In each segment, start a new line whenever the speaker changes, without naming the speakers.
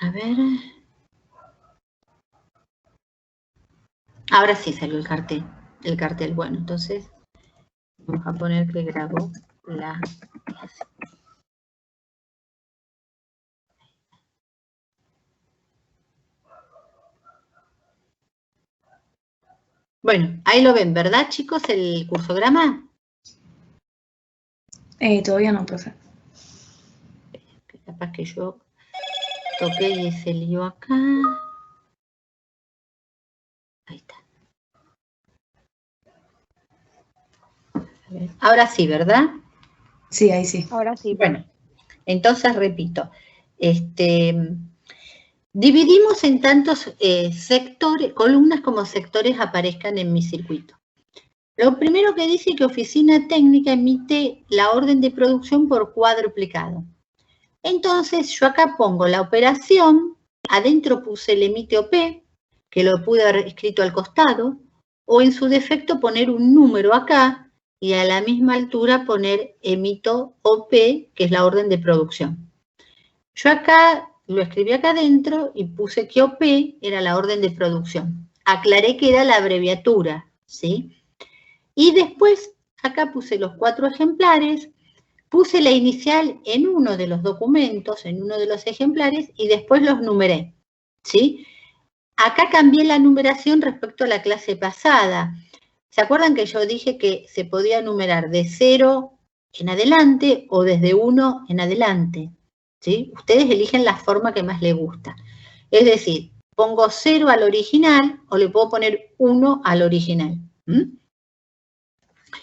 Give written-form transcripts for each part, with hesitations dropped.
A ver. Ahora sí salió el cartel. Bueno, entonces vamos a poner que grabó la clase. Bueno, ahí lo ven, ¿verdad, chicos, el cursograma?
Todavía no, profe.
Capaz que yo toqué y se lió acá. Ahí está. Ahora sí, ¿verdad?
Sí, ahí sí.
Ahora sí.
Bueno, entonces repito. Dividimos en tantos sectores, columnas como sectores aparezcan en mi circuito. Lo primero que dice que oficina técnica emite la orden de producción por cuadruplicado. Entonces yo acá pongo la operación, adentro puse el emite OP, que lo pude haber escrito al costado, o en su defecto poner un número acá y a la misma altura poner emito OP, que es la orden de producción. Yo acá lo escribí acá adentro y puse que OP era la orden de producción. Aclaré que era la abreviatura, ¿sí? Y después acá puse los 4 ejemplares, puse la inicial en uno de los documentos, en uno de los ejemplares, y después los numeré, ¿sí? Acá cambié la numeración respecto a la clase pasada. ¿Se acuerdan que yo dije que se podía numerar de 0 en adelante o desde 1 en adelante? ¿Sí? Ustedes eligen la forma que más les gusta. Es decir, pongo 0 al original o le puedo poner 1 al original.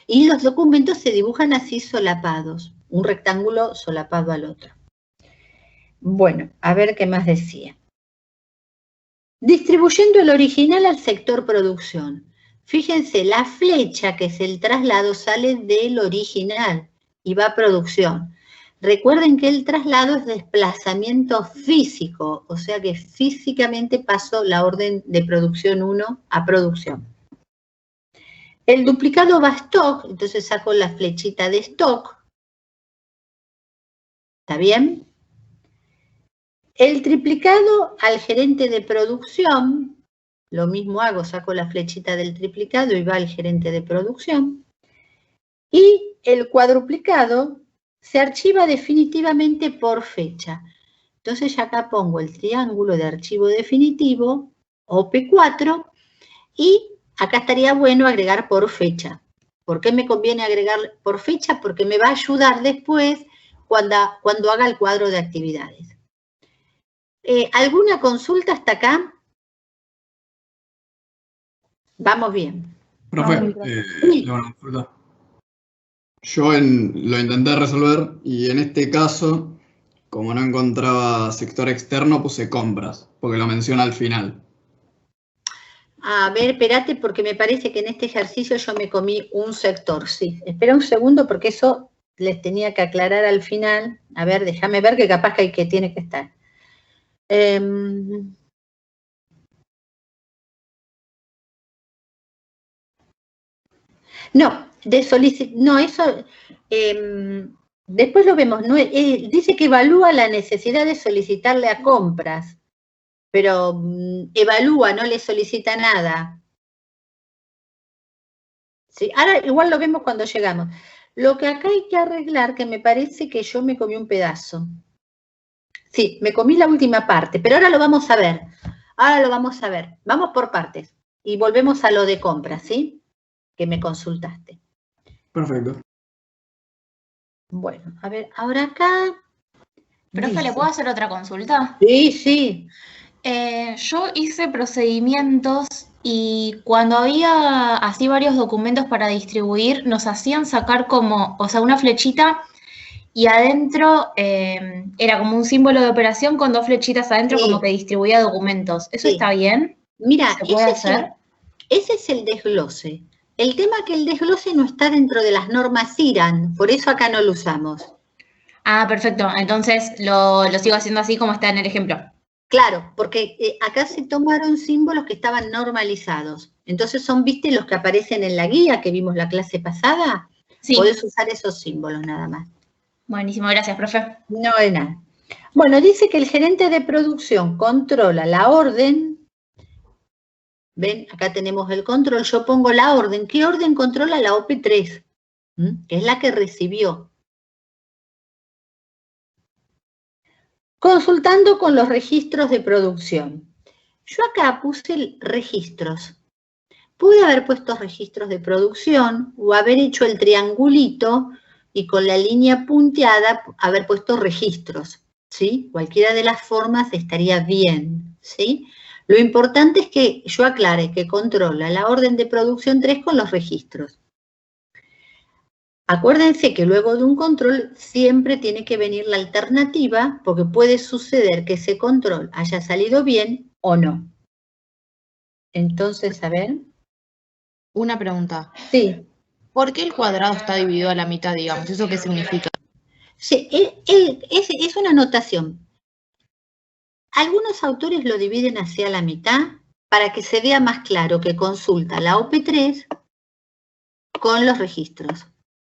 Y los documentos se dibujan así solapados, un rectángulo solapado al otro. Bueno, a ver qué más decía. Distribuyendo el original al sector producción. Fíjense, la flecha, que es el traslado, sale del original y va a producción. Recuerden que el traslado es desplazamiento físico, o sea que físicamente paso la orden de producción 1 a producción. El duplicado va a stock, entonces saco la flechita de stock. ¿Está bien? El triplicado al gerente de producción, lo mismo hago, saco la flechita del triplicado y va al gerente de producción. Y el cuadruplicado se archiva definitivamente por fecha. Entonces ya acá pongo el triángulo de archivo definitivo, OP4, y acá estaría bueno agregar por fecha. ¿Por qué me conviene agregar por fecha? Porque me va a ayudar después cuando haga el cuadro de actividades. ¿Alguna consulta hasta acá? Vamos bien.
Profe,
Sí.
Yo lo intenté resolver y en este caso, como no encontraba sector externo, puse compras, porque lo menciona al final.
A ver, espérate, porque me parece que en este ejercicio yo me comí un sector, sí. Espera un segundo, porque eso les tenía que aclarar al final. A ver, déjame ver que capaz que tiene que estar. No, no, eso después lo vemos. No, dice que evalúa la necesidad de solicitarle a compras, pero evalúa, no le solicita nada. Sí, ahora igual lo vemos cuando llegamos. Lo que acá hay que arreglar, que me parece que yo me comí un pedazo. Sí, me comí la última parte, pero ahora lo vamos a ver. Ahora lo vamos a ver. Vamos por partes. Y volvemos a lo de compras, ¿sí? Que me consultaste.
Perfecto.
Bueno, a ver, ahora acá...
Profe, ¿le puedo hacer otra consulta?
Sí, sí.
Yo hice procedimientos y cuando había así varios documentos para distribuir, nos hacían sacar como, o sea, una flechita y adentro era como un símbolo de operación con 2 flechitas adentro,
Sí.
como que distribuía documentos. ¿Eso
Sí.
está bien?
Mira,
¿Se puede hacer?
Ese es el desglose. El tema es que el desglose no está dentro de las normas IRAN, por eso acá no lo usamos.
Ah, perfecto. Entonces lo sigo haciendo así como está en el ejemplo.
Claro, porque acá se tomaron símbolos que estaban normalizados. Entonces son, ¿viste los que aparecen en la guía que vimos la clase pasada?
Sí.
Podés usar esos símbolos nada más.
Buenísimo, gracias, profe.
No de nada. Bueno, dice que el gerente de producción controla la orden. Ven, acá tenemos el control. Yo pongo la orden. ¿Qué orden controla la OP3? Que es la que recibió. Consultando con los registros de producción. Yo acá puse registros. Pude haber puesto registros de producción o haber hecho el triangulito y con la línea punteada haber puesto registros, ¿sí? Cualquiera de las formas estaría bien, ¿sí? Lo importante es que yo aclare que controla la orden de producción 3 con los registros. Acuérdense que luego de un control siempre tiene que venir la alternativa porque puede suceder que ese control haya salido bien o no. Entonces, a ver.
Una pregunta.
Sí.
¿Por qué el cuadrado está dividido a la mitad, digamos? ¿Eso qué significa?
Sí, es una anotación. Algunos autores lo dividen hacia la mitad para que se vea más claro que consulta la OP3 con los registros,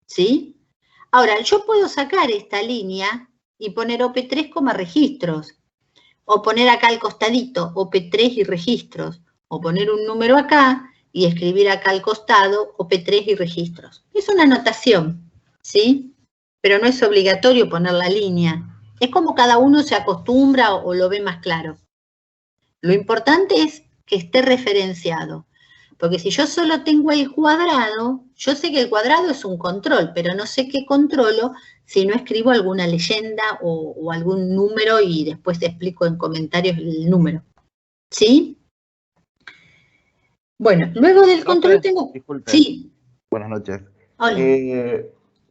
¿sí? Ahora, yo puedo sacar esta línea y poner OP3 como registros, o poner acá al costadito OP3 y registros, o poner un número acá y escribir acá al costado OP3 y registros. Es una anotación, ¿sí? Pero no es obligatorio poner la línea. Es como cada uno se acostumbra o lo ve más claro. Lo importante es que esté referenciado. Porque si yo solo tengo el cuadrado, yo sé que el cuadrado es un control, pero no sé qué controlo si no escribo alguna leyenda o algún número y después te explico en comentarios el número. ¿Sí? Bueno, luego del control tengo...
Disculpe.
Sí.
Buenas noches.
Hola.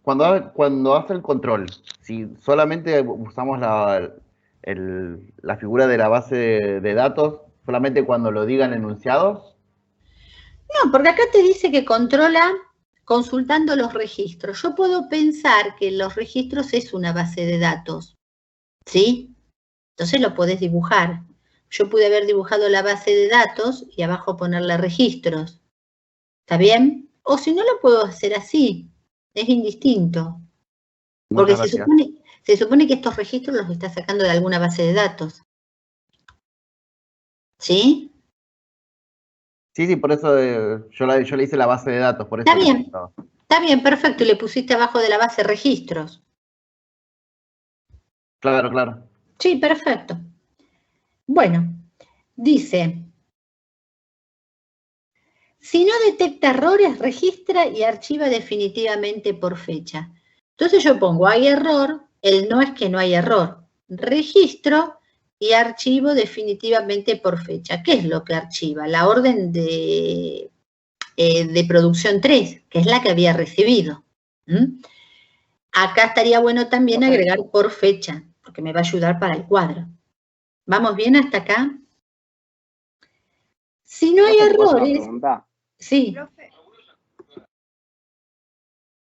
Cuando hace el control, si solamente usamos la figura de la base de datos, solamente cuando lo digan enunciados.
No, porque acá te dice que controla consultando los registros. Yo puedo pensar que los registros es una base de datos, ¿sí? Entonces lo podés dibujar. Yo pude haber dibujado la base de datos y abajo ponerle registros. ¿Está bien? O si no, lo puedo hacer así. Es indistinto. Porque se supone que estos registros los está sacando de alguna base de datos. ¿Sí?
Sí, por eso yo le hice la base de datos. Por eso
Está bien, perfecto. Y le pusiste abajo de la base registros.
Claro.
Sí, perfecto. Bueno, dice, si no detecta errores, registra y archiva definitivamente por fecha. Entonces yo pongo, hay error, el no es que no hay error. Registro y archivo definitivamente por fecha. ¿Qué es lo que archiva? La orden de producción 3, que es la que había recibido. Acá estaría bueno también agregar por fecha, porque me va a ayudar para el cuadro. ¿Vamos bien hasta acá? Si no hay errores... Sí.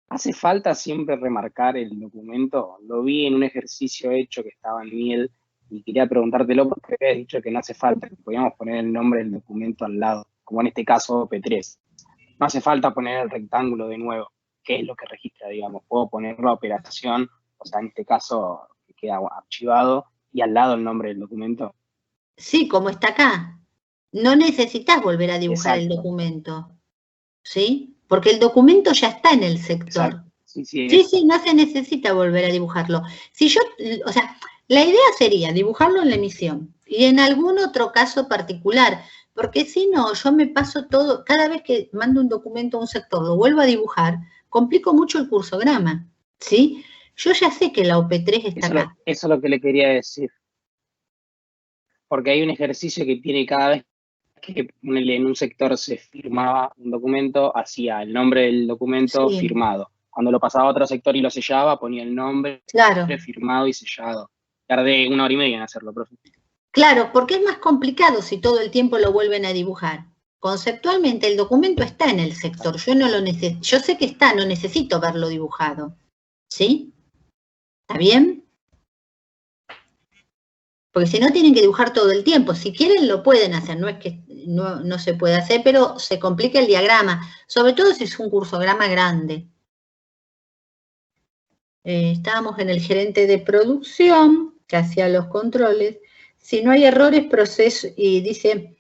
¿Hace falta siempre remarcar el documento? Lo vi en un ejercicio hecho que estaba en Miel y quería preguntártelo porque habías dicho que no hace falta, que podíamos poner el nombre del documento al lado, como en este caso P3. No hace falta poner el rectángulo de nuevo, que es lo que registra, digamos. Puedo poner la operación, o sea, en este caso que queda archivado, y al lado el nombre del documento.
Sí, como está acá. No necesitas volver a dibujar
Exacto.
el documento, ¿sí? Porque el documento ya está en el sector.
Exacto. Sí,
no se necesita volver a dibujarlo. Si yo, o sea, la idea sería dibujarlo en la emisión y en algún otro caso particular, porque si no, yo me paso todo, cada vez que mando un documento a un sector, lo vuelvo a dibujar, complico mucho el cursograma, ¿sí? Yo ya sé que la OP3 está acá.
Eso es lo que le quería decir. Porque hay un ejercicio que tiene cada vez que en un sector se firmaba un documento, hacía el nombre del documento firmado. Cuando lo pasaba a otro sector y lo sellaba, ponía el nombre firmado y sellado. Tardé 1 hora y media en hacerlo, profe.
Claro, porque es más complicado si todo el tiempo lo vuelven a dibujar. Conceptualmente el documento está en el sector, yo no lo necesito, yo sé que está, no necesito verlo dibujado. ¿Sí? ¿Está bien? Porque si no tienen que dibujar todo el tiempo, si quieren lo pueden hacer, no es que no se puede hacer, pero se complica el diagrama, sobre todo si es un cursograma grande. Estábamos en el gerente de producción, que hacía los controles. Si no hay errores, proceso, y dice,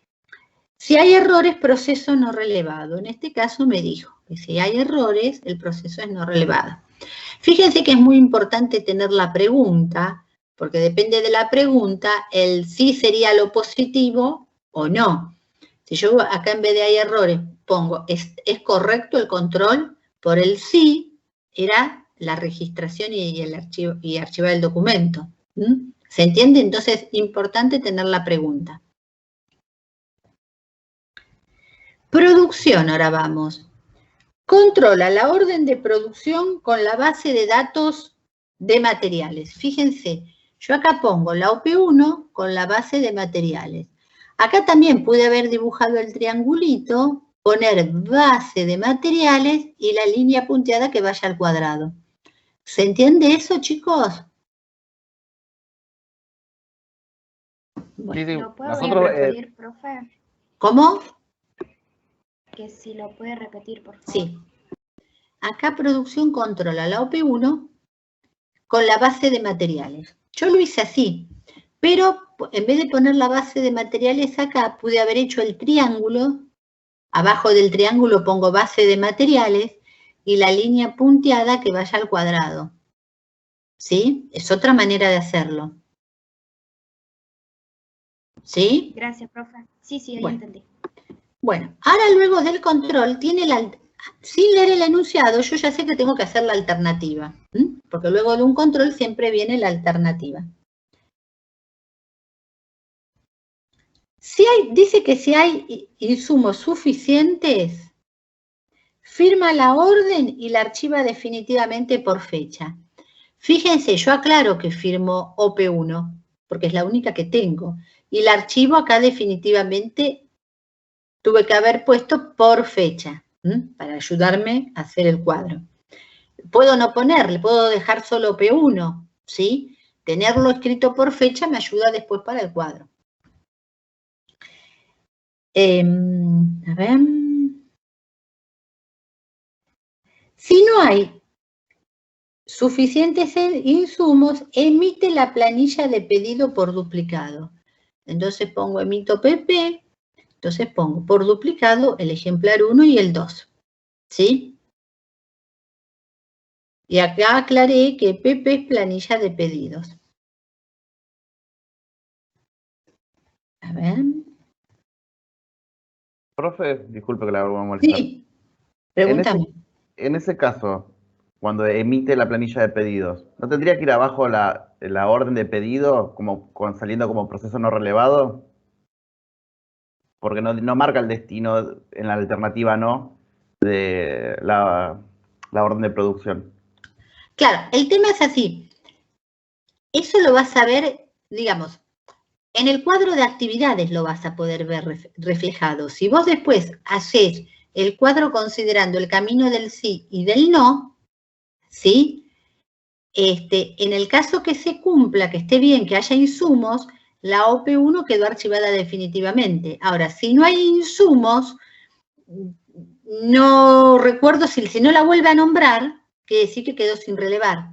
si hay errores, proceso no relevado. En este caso me dijo que si hay errores, el proceso es no relevado. Fíjense que es muy importante tener la pregunta, porque depende de la pregunta, el sí sería lo positivo o no. Si yo acá en vez de hay errores pongo, ¿es correcto el control? Por el sí, era la registración y el archivo, y archivar el documento. ¿Se entiende? Entonces, importante tener la pregunta. Producción, ahora vamos. Controla la orden de producción con la base de datos de materiales. Fíjense, yo acá pongo la OP1 con la base de materiales. Acá también pude haber dibujado el triangulito, poner base de materiales y la línea punteada que vaya al cuadrado. ¿Se entiende eso, chicos?
Bueno, sí,
¿Lo puedo
nosotros,
repetir, profe?
¿Cómo?
Que si lo puede repetir, por favor.
Sí. Acá producción controla la OP1 con la base de materiales. Yo lo hice así, pero en vez de poner la base de materiales acá, pude haber hecho el triángulo. Abajo del triángulo pongo base de materiales y la línea punteada que vaya al cuadrado. ¿Sí? Es otra manera de hacerlo. ¿Sí?
Gracias, profe. Sí, ahí
Bueno.
entendí.
Bueno, ahora luego del control tiene sin leer el enunciado, yo ya sé que tengo que hacer la alternativa, porque luego de un control siempre viene la alternativa. Dice que si hay insumos suficientes, firma la orden y la archiva definitivamente por fecha. Fíjense, yo aclaro que firmo OP1, porque es la única que tengo, y el archivo acá definitivamente tuve que haber puesto por fecha, para ayudarme a hacer el cuadro. Puedo no ponerle, puedo dejar solo P1, ¿sí? Tenerlo escrito por fecha me ayuda después para el cuadro. A ver. Si no hay suficientes insumos, emite la planilla de pedido por duplicado. Entonces pongo emito PP. Entonces pongo por duplicado el ejemplar 1 y el 2, ¿sí? Y acá aclaré que PP es planilla de pedidos. A ver.
profe, disculpe que la voy a molestar.
Sí, pregúntame.
En ese caso, cuando emite la planilla de pedidos, ¿no tendría que ir abajo la orden de pedido saliendo como proceso no relevado? Porque no marca el destino en la alternativa no de la orden de producción.
Claro, el tema es así. Eso lo vas a ver, digamos, en el cuadro de actividades lo vas a poder ver reflejado. Si vos después haces el cuadro considerando el camino del sí y del no, ¿sí? En el caso que se cumpla, que esté bien, que haya insumos, la OP1 quedó archivada definitivamente. Ahora, si no hay insumos, no recuerdo si no la vuelve a nombrar, quiere decir que quedó sin relevar.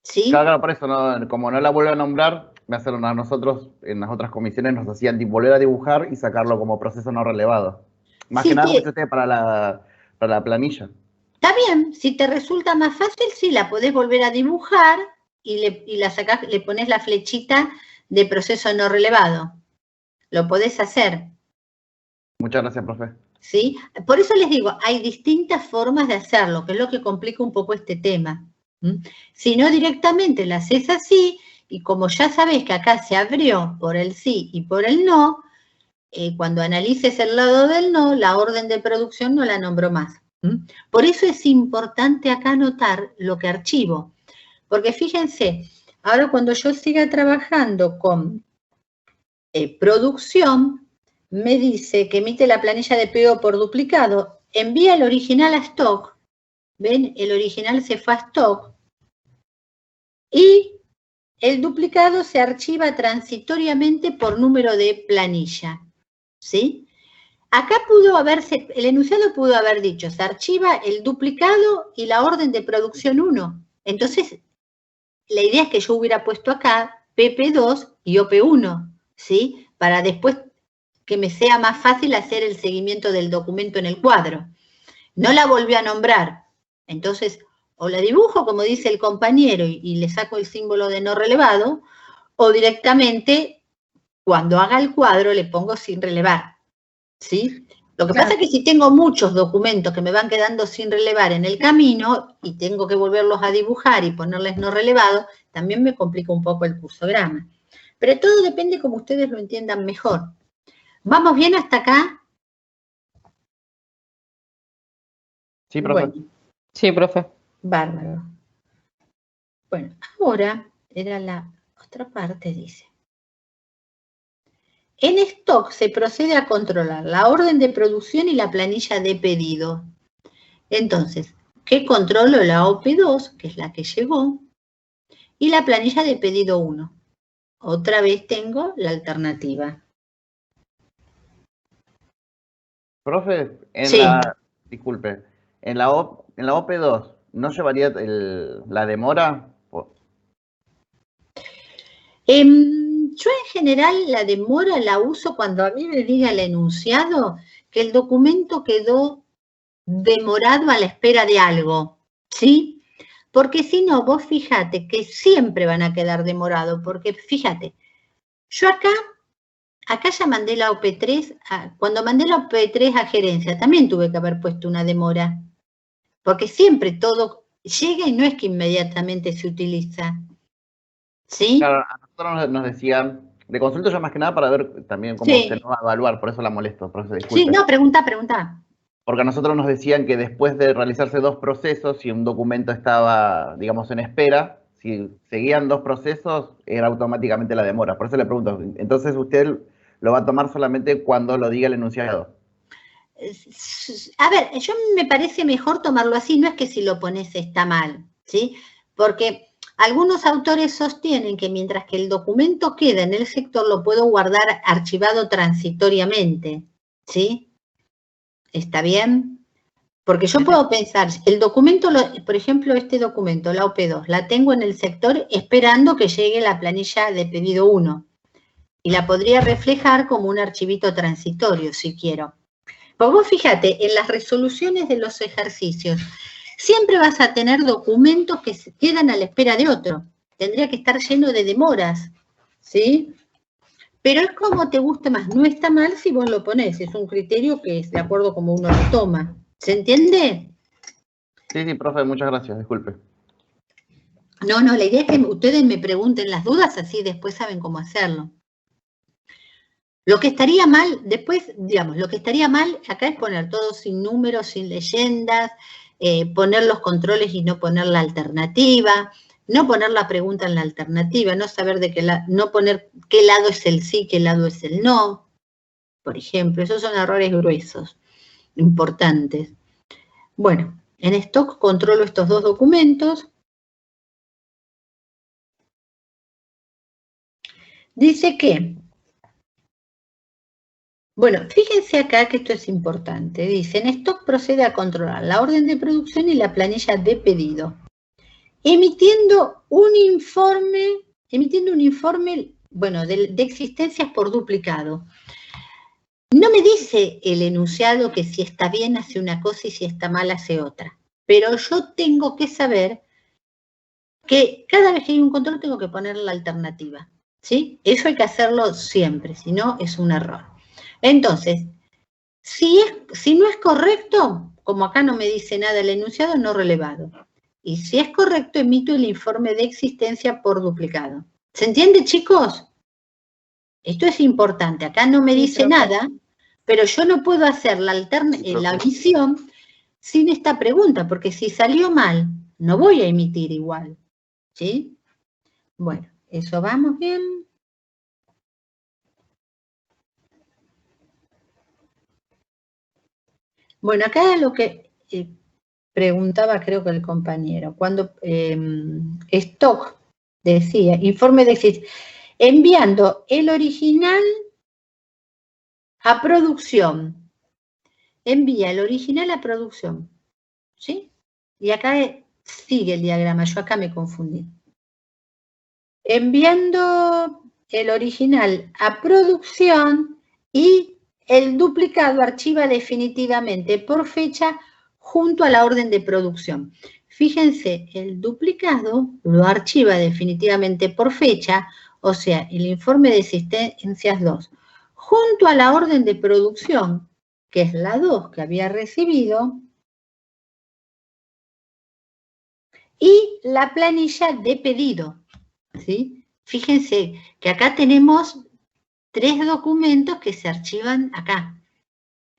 ¿Sí?
Claro, por eso, como no la vuelvo a nombrar, me hacen a nosotros, en las otras comisiones, nos hacían volver a dibujar y sacarlo como proceso no relevado. Más
Sí,
que nada, como usted para la planilla.
Está bien, si te resulta más fácil, sí, la podés volver a dibujar y la sacás, le pones la flechita de proceso no relevado. Lo podés hacer.
Muchas gracias, profe.
¿Sí? Por eso les digo, hay distintas formas de hacerlo, que es lo que complica un poco este tema. Si no, directamente la haces así, y como ya sabés que acá se abrió por el sí y por el no, cuando analices el lado del no, la orden de producción no la nombro más. Por eso es importante acá anotar lo que archivo. Porque fíjense, ahora cuando yo siga trabajando con producción, me dice que emite la planilla de pedido por duplicado, envía el original a stock, ¿ven? El original se fue a stock, y el duplicado se archiva transitoriamente por número de planilla, ¿sí? Acá el enunciado pudo haber dicho, se archiva el duplicado y la orden de producción 1. Entonces, la idea es que yo hubiera puesto acá PP2 y OP1, ¿sí? Para después que me sea más fácil hacer el seguimiento del documento en el cuadro. No la volvió a nombrar. Entonces, o la dibujo como dice el compañero y le saco el símbolo de no relevado, o directamente, cuando haga el cuadro, le pongo sin relevar, ¿sí? Lo que pasa es que si tengo muchos documentos que me van quedando sin relevar en el camino y tengo que volverlos a dibujar y ponerles no relevado, también me complica un poco el cursograma. Pero todo depende como ustedes lo entiendan mejor. ¿Vamos bien hasta acá?
Sí, profe.
Bueno,
Sí, profe.
bárbaro. Bueno, ahora era la otra parte, dice. En stock se procede a controlar la orden de producción y la planilla de pedido. Entonces, ¿qué controlo? La OP2, que es la que llegó, y la planilla de pedido 1. Otra vez tengo la alternativa.
Profe,
Sí.
disculpe, en la OP2, ¿no llevaría la demora?
Yo en general la demora la uso cuando a mí me diga el enunciado que el documento quedó demorado a la espera de algo, ¿sí? Porque si no, vos fíjate que siempre van a quedar demorados, porque fíjate, yo acá ya mandé la OP3, cuando mandé la OP3 a gerencia, también tuve que haber puesto una demora, porque siempre todo llega y no es que inmediatamente se utiliza, ¿sí?
Claro, a nosotros nos decían, de consulta yo más que nada para ver también cómo
Sí.
se nos va a evaluar, por eso la molesto, por eso
Sí,
disculpe.
no, pregunta.
Porque a nosotros nos decían que después de realizarse 2 procesos, si un documento estaba, digamos, en espera, si seguían 2 procesos, era automáticamente la demora. Por eso le pregunto, entonces usted lo va a tomar solamente cuando lo diga el enunciado.
A ver, yo me parece mejor tomarlo así, no es que si lo pones está mal, ¿sí? Porque algunos autores sostienen que mientras que el documento queda en el sector, lo puedo guardar archivado transitoriamente, ¿sí? ¿Está bien? Porque yo puedo pensar, el documento, por ejemplo, este documento, la OP2, la tengo en el sector esperando que llegue la planilla de pedido 1 y la podría reflejar como un archivito transitorio, si quiero. Porque vos fíjate, en las resoluciones de los ejercicios, siempre vas a tener documentos que se quedan a la espera de otro. Tendría que estar lleno de demoras, ¿sí? Pero es como te guste más. No está mal si vos lo ponés. Es un criterio que es de acuerdo como uno lo toma. ¿Se entiende?
Sí, profe, muchas gracias, disculpe.
No, la idea es que ustedes me pregunten las dudas, así después saben cómo hacerlo. Lo que estaría mal, después, digamos, lo que estaría mal acá es poner todo sin números, sin leyendas, poner los controles y no poner la alternativa, no poner la pregunta en la alternativa, no saber no poner qué lado es el sí, qué lado es el no, por ejemplo. Esos son errores gruesos, importantes. Bueno, en stock controlo estos 2 documentos. Dice que, bueno, fíjense acá que esto es importante. Dice, en stock procede a controlar la orden de producción y la planilla de pedido, emitiendo un informe, bueno, de existencias por duplicado. No me dice el enunciado que si está bien hace una cosa y si está mal hace otra, pero yo tengo que saber que cada vez que hay un control tengo que poner la alternativa, ¿sí? Eso hay que hacerlo siempre, si no es un error. Entonces, si no es correcto, como acá no me dice nada el enunciado, no relevado. Y si es correcto, emito el informe de existencia por duplicado. ¿Se entiende, chicos? Esto es importante. Acá no me dice nada, pero yo no puedo hacer la visión sin esta pregunta, porque si salió mal, no voy a emitir igual. ¿Sí? Bueno, eso vamos bien. Bueno, acá lo que preguntaba creo que el compañero, cuando stock decía, informe de existencia, enviando el original a producción. Envía el original a producción. ¿Sí? Y acá sigue el diagrama, yo acá me confundí. enviando el original a producción y el duplicado archiva definitivamente por fecha junto a la orden de producción. Fíjense, el duplicado lo archiva definitivamente por fecha, o sea, el informe de existencias 2, junto a la orden de producción, que es la 2 que había recibido, y la planilla de pedido, ¿sí? Fíjense que acá tenemos 3 documentos que se archivan acá,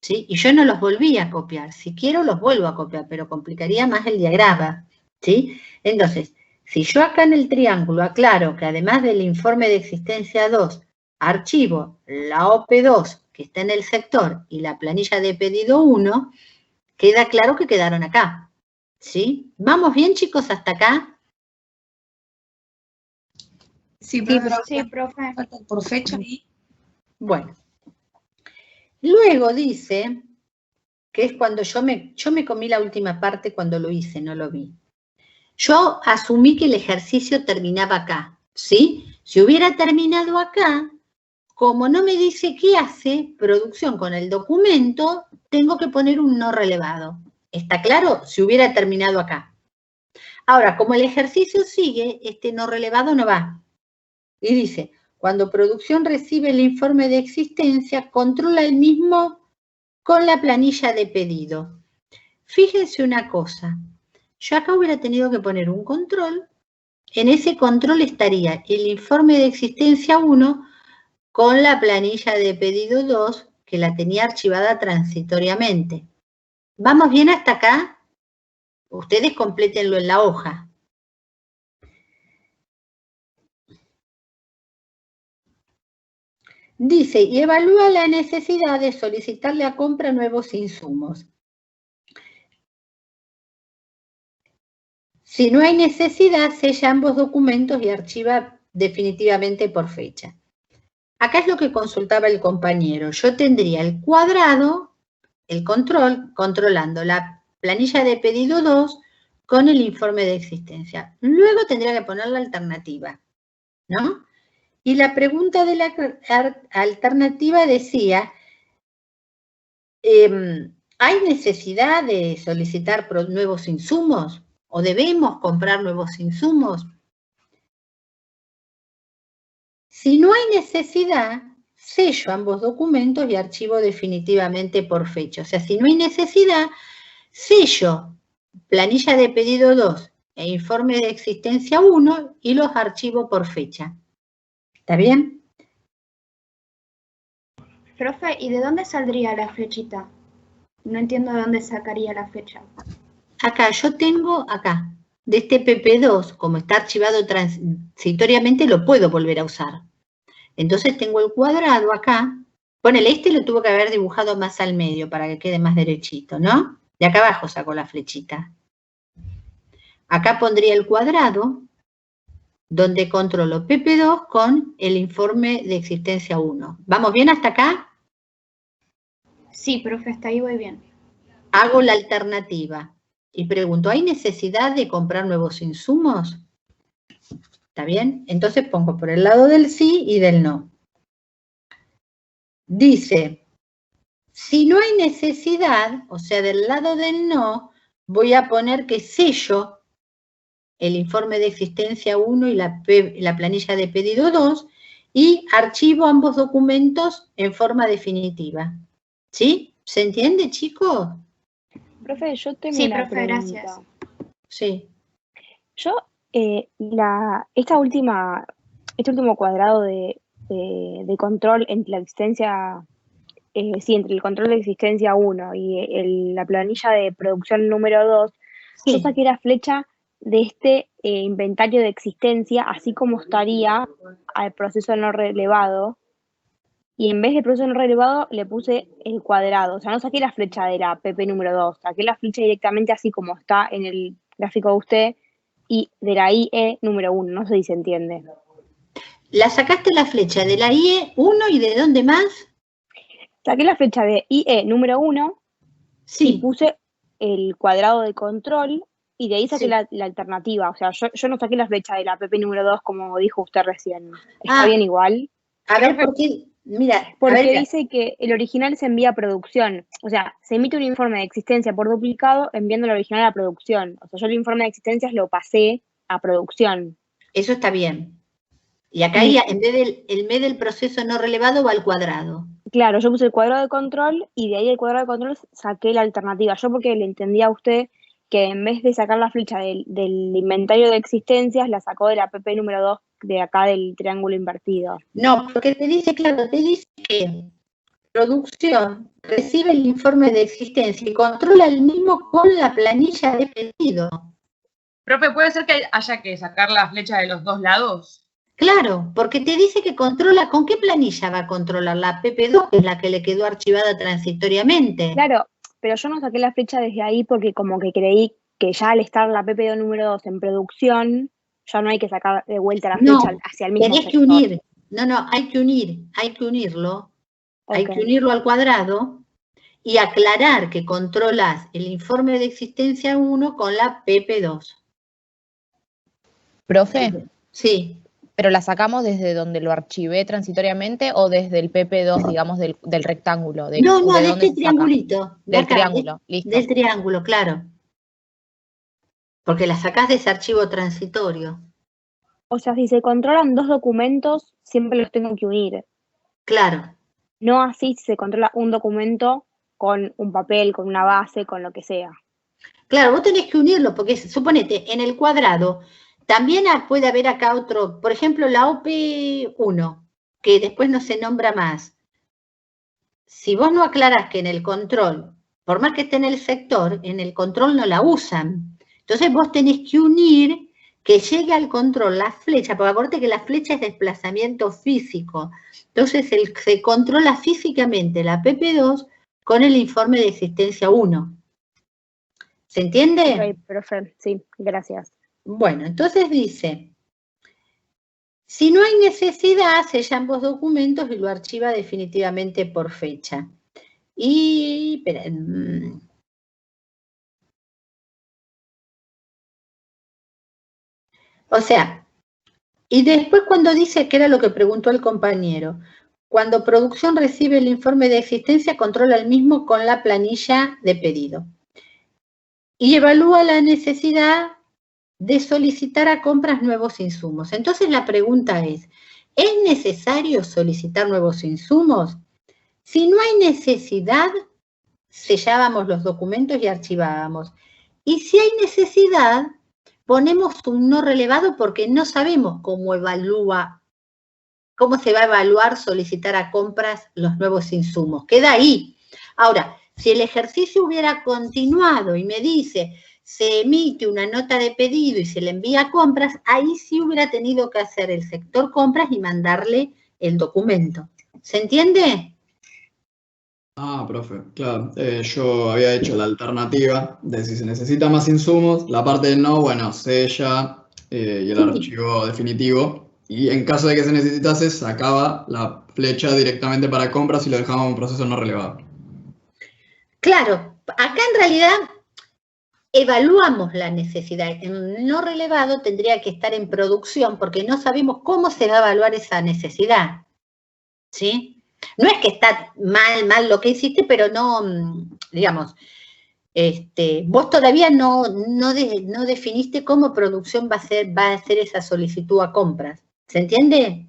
¿sí? Y yo no los volví a copiar. Si quiero los vuelvo a copiar, pero complicaría más el diagrama, ¿sí? Entonces, si yo acá en el triángulo aclaro que además del informe de existencia 2, archivo la OP2 que está en el sector y la planilla de pedido 1, queda claro que quedaron acá, ¿sí? ¿Vamos bien, chicos, hasta acá?
Sí, profe.
Sí, profe.
Falta por fecha y...
Bueno. Luego dice, que es cuando yo me comí la última parte cuando lo hice, no lo vi. Yo asumí que el ejercicio terminaba acá, ¿sí? Si hubiera terminado acá, como no me dice qué hace producción con el documento, tengo que poner un no relevado. ¿Está claro? Si hubiera terminado acá. Ahora, como el ejercicio sigue, este no relevado no va. Y dice, cuando producción recibe el informe de existencia, controla el mismo con la planilla de pedido. Fíjense una cosa. Yo acá hubiera tenido que poner un control. En ese control estaría el informe de existencia 1 con la planilla de pedido 2, que la tenía archivada transitoriamente. ¿Vamos bien hasta acá? Ustedes complétenlo en la hoja. Dice, y evalúa la necesidad de solicitarle a compra nuevos insumos. Si no hay necesidad, sella ambos documentos y archiva definitivamente por fecha. Acá es lo que consultaba el compañero. Yo tendría el cuadrado, el control, controlando la planilla de pedido 2 con el informe de existencia. Luego tendría que poner la alternativa, ¿no? Y la pregunta de la alternativa decía, ¿hay necesidad de solicitar nuevos insumos? ¿O debemos comprar nuevos insumos? Si no hay necesidad, sello ambos documentos y archivo definitivamente por fecha. O sea, si no hay necesidad, sello planilla de pedido 2 e informe de existencia 1 y los archivo por fecha. ¿Está bien?
Profe, ¿y de dónde saldría la flechita? No entiendo de dónde sacaría la fecha.
Acá, yo tengo acá, de este PP2, como está archivado transitoriamente, lo puedo volver a usar. Entonces tengo el cuadrado acá. Ponele, este lo tuvo que haber dibujado más al medio para que quede más derechito, ¿no? De acá abajo saco la flechita. Acá pondría el cuadrado, donde controlo PP2 con el informe de existencia 1. ¿Vamos bien hasta acá?
Sí, profe, hasta ahí voy bien.
Hago la alternativa y pregunto, ¿hay necesidad de comprar nuevos insumos? ¿Está bien? Entonces pongo por el lado del sí y del no. Dice, si no hay necesidad, o sea, del lado del no, voy a poner que sello el informe de existencia 1 y la planilla de pedido 2 y archivo ambos documentos en forma definitiva. ¿Sí? ¿Se entiende, chicos?
Profe, yo tengo
Sí,
una
profe,
pregunta.
gracias.
Sí.
Yo, este último cuadrado de control entre la existencia, entre el control de existencia 1 y la planilla de producción número 2,
Sí.
yo saqué la flecha de este inventario de existencia, así como estaría al proceso no relevado, y en vez de proceso no relevado le puse el cuadrado, o sea, no saqué la flecha de la PP número 2, saqué la flecha directamente así como está en el gráfico de usted, y de la IE número 1, no sé si se entiende.
¿La sacaste la flecha de la IE 1 y de dónde más?
Saqué la flecha de IE número 1 y
Sí.
puse el cuadrado de control y de ahí saqué
Sí.
la alternativa. O sea, yo no saqué la flecha de la PP número 2 como dijo usted recién. ¿Está
Ah,
bien igual?
a ver, ¿por qué? Mira, a
Porque
ver,
dice que el original se envía a producción. O sea, se emite un informe de existencia por duplicado enviando el original a producción. O sea, yo el informe de existencias lo pasé a producción.
eso está bien. Y acá
Y-
en vez del proceso no relevado va al cuadrado.
Claro, yo puse el cuadrado de control y de ahí el cuadrado de control saqué la alternativa. Yo porque le entendía a usted que en vez de sacar la flecha del inventario de existencias, la sacó de la PP número 2 de acá del triángulo invertido.
No, porque te dice, claro, te dice que producción recibe el informe de existencia y controla el mismo con la planilla de pedido.
Profe, ¿puede ser que haya que sacar la flecha de los dos lados?
Claro, porque te dice que controla, ¿con qué planilla va a controlar? La PP2, que es la que le quedó archivada transitoriamente.
Claro, pero yo no saqué la flecha desde ahí porque como que creí que ya al estar la PP2 número 2 en producción, ya no hay que sacar de vuelta la
No,
flecha hacia el mismo
tenés que
sector.
unir. No, hay que unirlo. Hay
Ok.
que unirlo al cuadrado y aclarar que controlas el informe de existencia 1 con la PP2.
Profe,
Sí.
¿pero la sacamos desde donde lo archivé transitoriamente o desde el PP2, digamos, del rectángulo?
No,
¿De
de
dónde
este
se saca?
triangulito. De
Del
acá,
triángulo, listo.
Del triángulo, claro. Porque la sacás de ese archivo transitorio.
O sea, si se controlan dos documentos, siempre los tengo que unir.
Claro.
No así si se controla un documento con un papel, con una base, con lo que sea.
Claro, vos tenés que unirlo, porque suponete, en el cuadrado también puede haber acá otro, por ejemplo, la OP1, que después no se nombra más. Si vos no aclarás que en el control, por más que esté en el sector, en el control no la usan. Entonces vos tenés que unir que llegue al control la flecha, porque acuérdate que la flecha es desplazamiento físico. Entonces se controla físicamente la PP2 con el informe de existencia 1. ¿Se entiende?
Ok, profe, sí, gracias.
Bueno, entonces dice, si no hay necesidad, sella ambos documentos y lo archiva definitivamente por fecha. Y, esperen. O sea, y después cuando dice, que era lo que preguntó el compañero, cuando producción recibe el informe de existencia, controla el mismo con la planilla de pedido. Y evalúa la necesidad de solicitar a compras nuevos insumos. Entonces la pregunta es necesario solicitar nuevos insumos? Si no hay necesidad, sellábamos los documentos y archivábamos. Y si hay necesidad, ponemos un no relevado porque no sabemos cómo se va a evaluar solicitar a compras los nuevos insumos. Queda ahí. Ahora, si el ejercicio hubiera continuado y me dice, se emite una nota de pedido y se le envía a compras, ahí sí hubiera tenido que hacer el sector compras y mandarle el documento. ¿Se entiende?
Ah, profe, claro. Yo había hecho la alternativa de si se necesita más insumos, la parte de no, bueno, sella y el
Sí.
archivo definitivo. Y en caso de que se necesitase, sacaba la flecha directamente para compras y lo dejaba en un proceso no relevado.
Claro, acá en realidad evaluamos la necesidad. En no relevado tendría que estar en producción porque no sabemos cómo se va a evaluar esa necesidad. ¿Sí? No es que está mal lo que hiciste, pero no, digamos, vos todavía no definiste cómo producción va a hacer esa solicitud a compras. ¿Se entiende?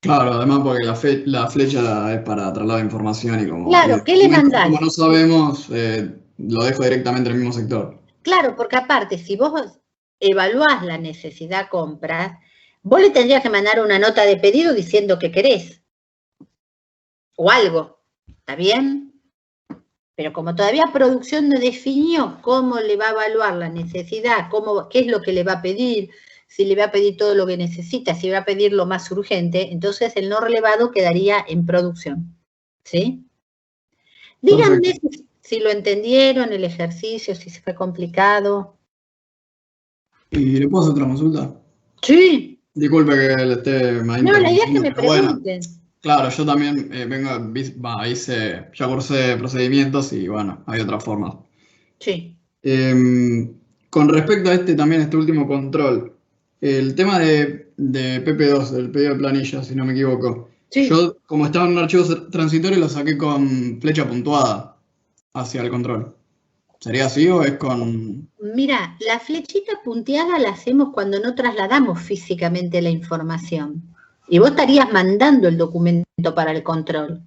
Claro, además porque la flecha es para traslado de información y como...
Claro, ¿qué le mandás?
Como no sabemos, lo dejo directamente en el mismo sector.
Claro, porque aparte, si vos evaluás la necesidad compras, vos le tendrías que mandar una nota de pedido diciendo que querés. O algo. ¿Está bien? Pero como todavía producción no definió cómo le va a evaluar la necesidad, qué es lo que le va a pedir, si le va a pedir todo lo que necesita, si va a pedir lo más urgente, entonces el no relevado quedaría en producción. ¿Sí? Díganme si lo entendieron, el ejercicio, si se fue complicado.
¿Y le puedo hacer otra consulta?
Sí.
Disculpe que le esté mal.
No, la idea es que me pregunten.
Bueno, claro, yo también ya cursé procedimientos y bueno, hay otras formas.
Sí.
Con respecto a este último control, el tema de PP2, del pedido de planilla, si no me equivoco.
Sí.
Yo, como estaba en un archivo transitorio, lo saqué con flecha puntuada hacia el control. ¿Sería así o es con...?
Mira, la flechita punteada la hacemos cuando no trasladamos físicamente la información. Y vos estarías mandando el documento para el control.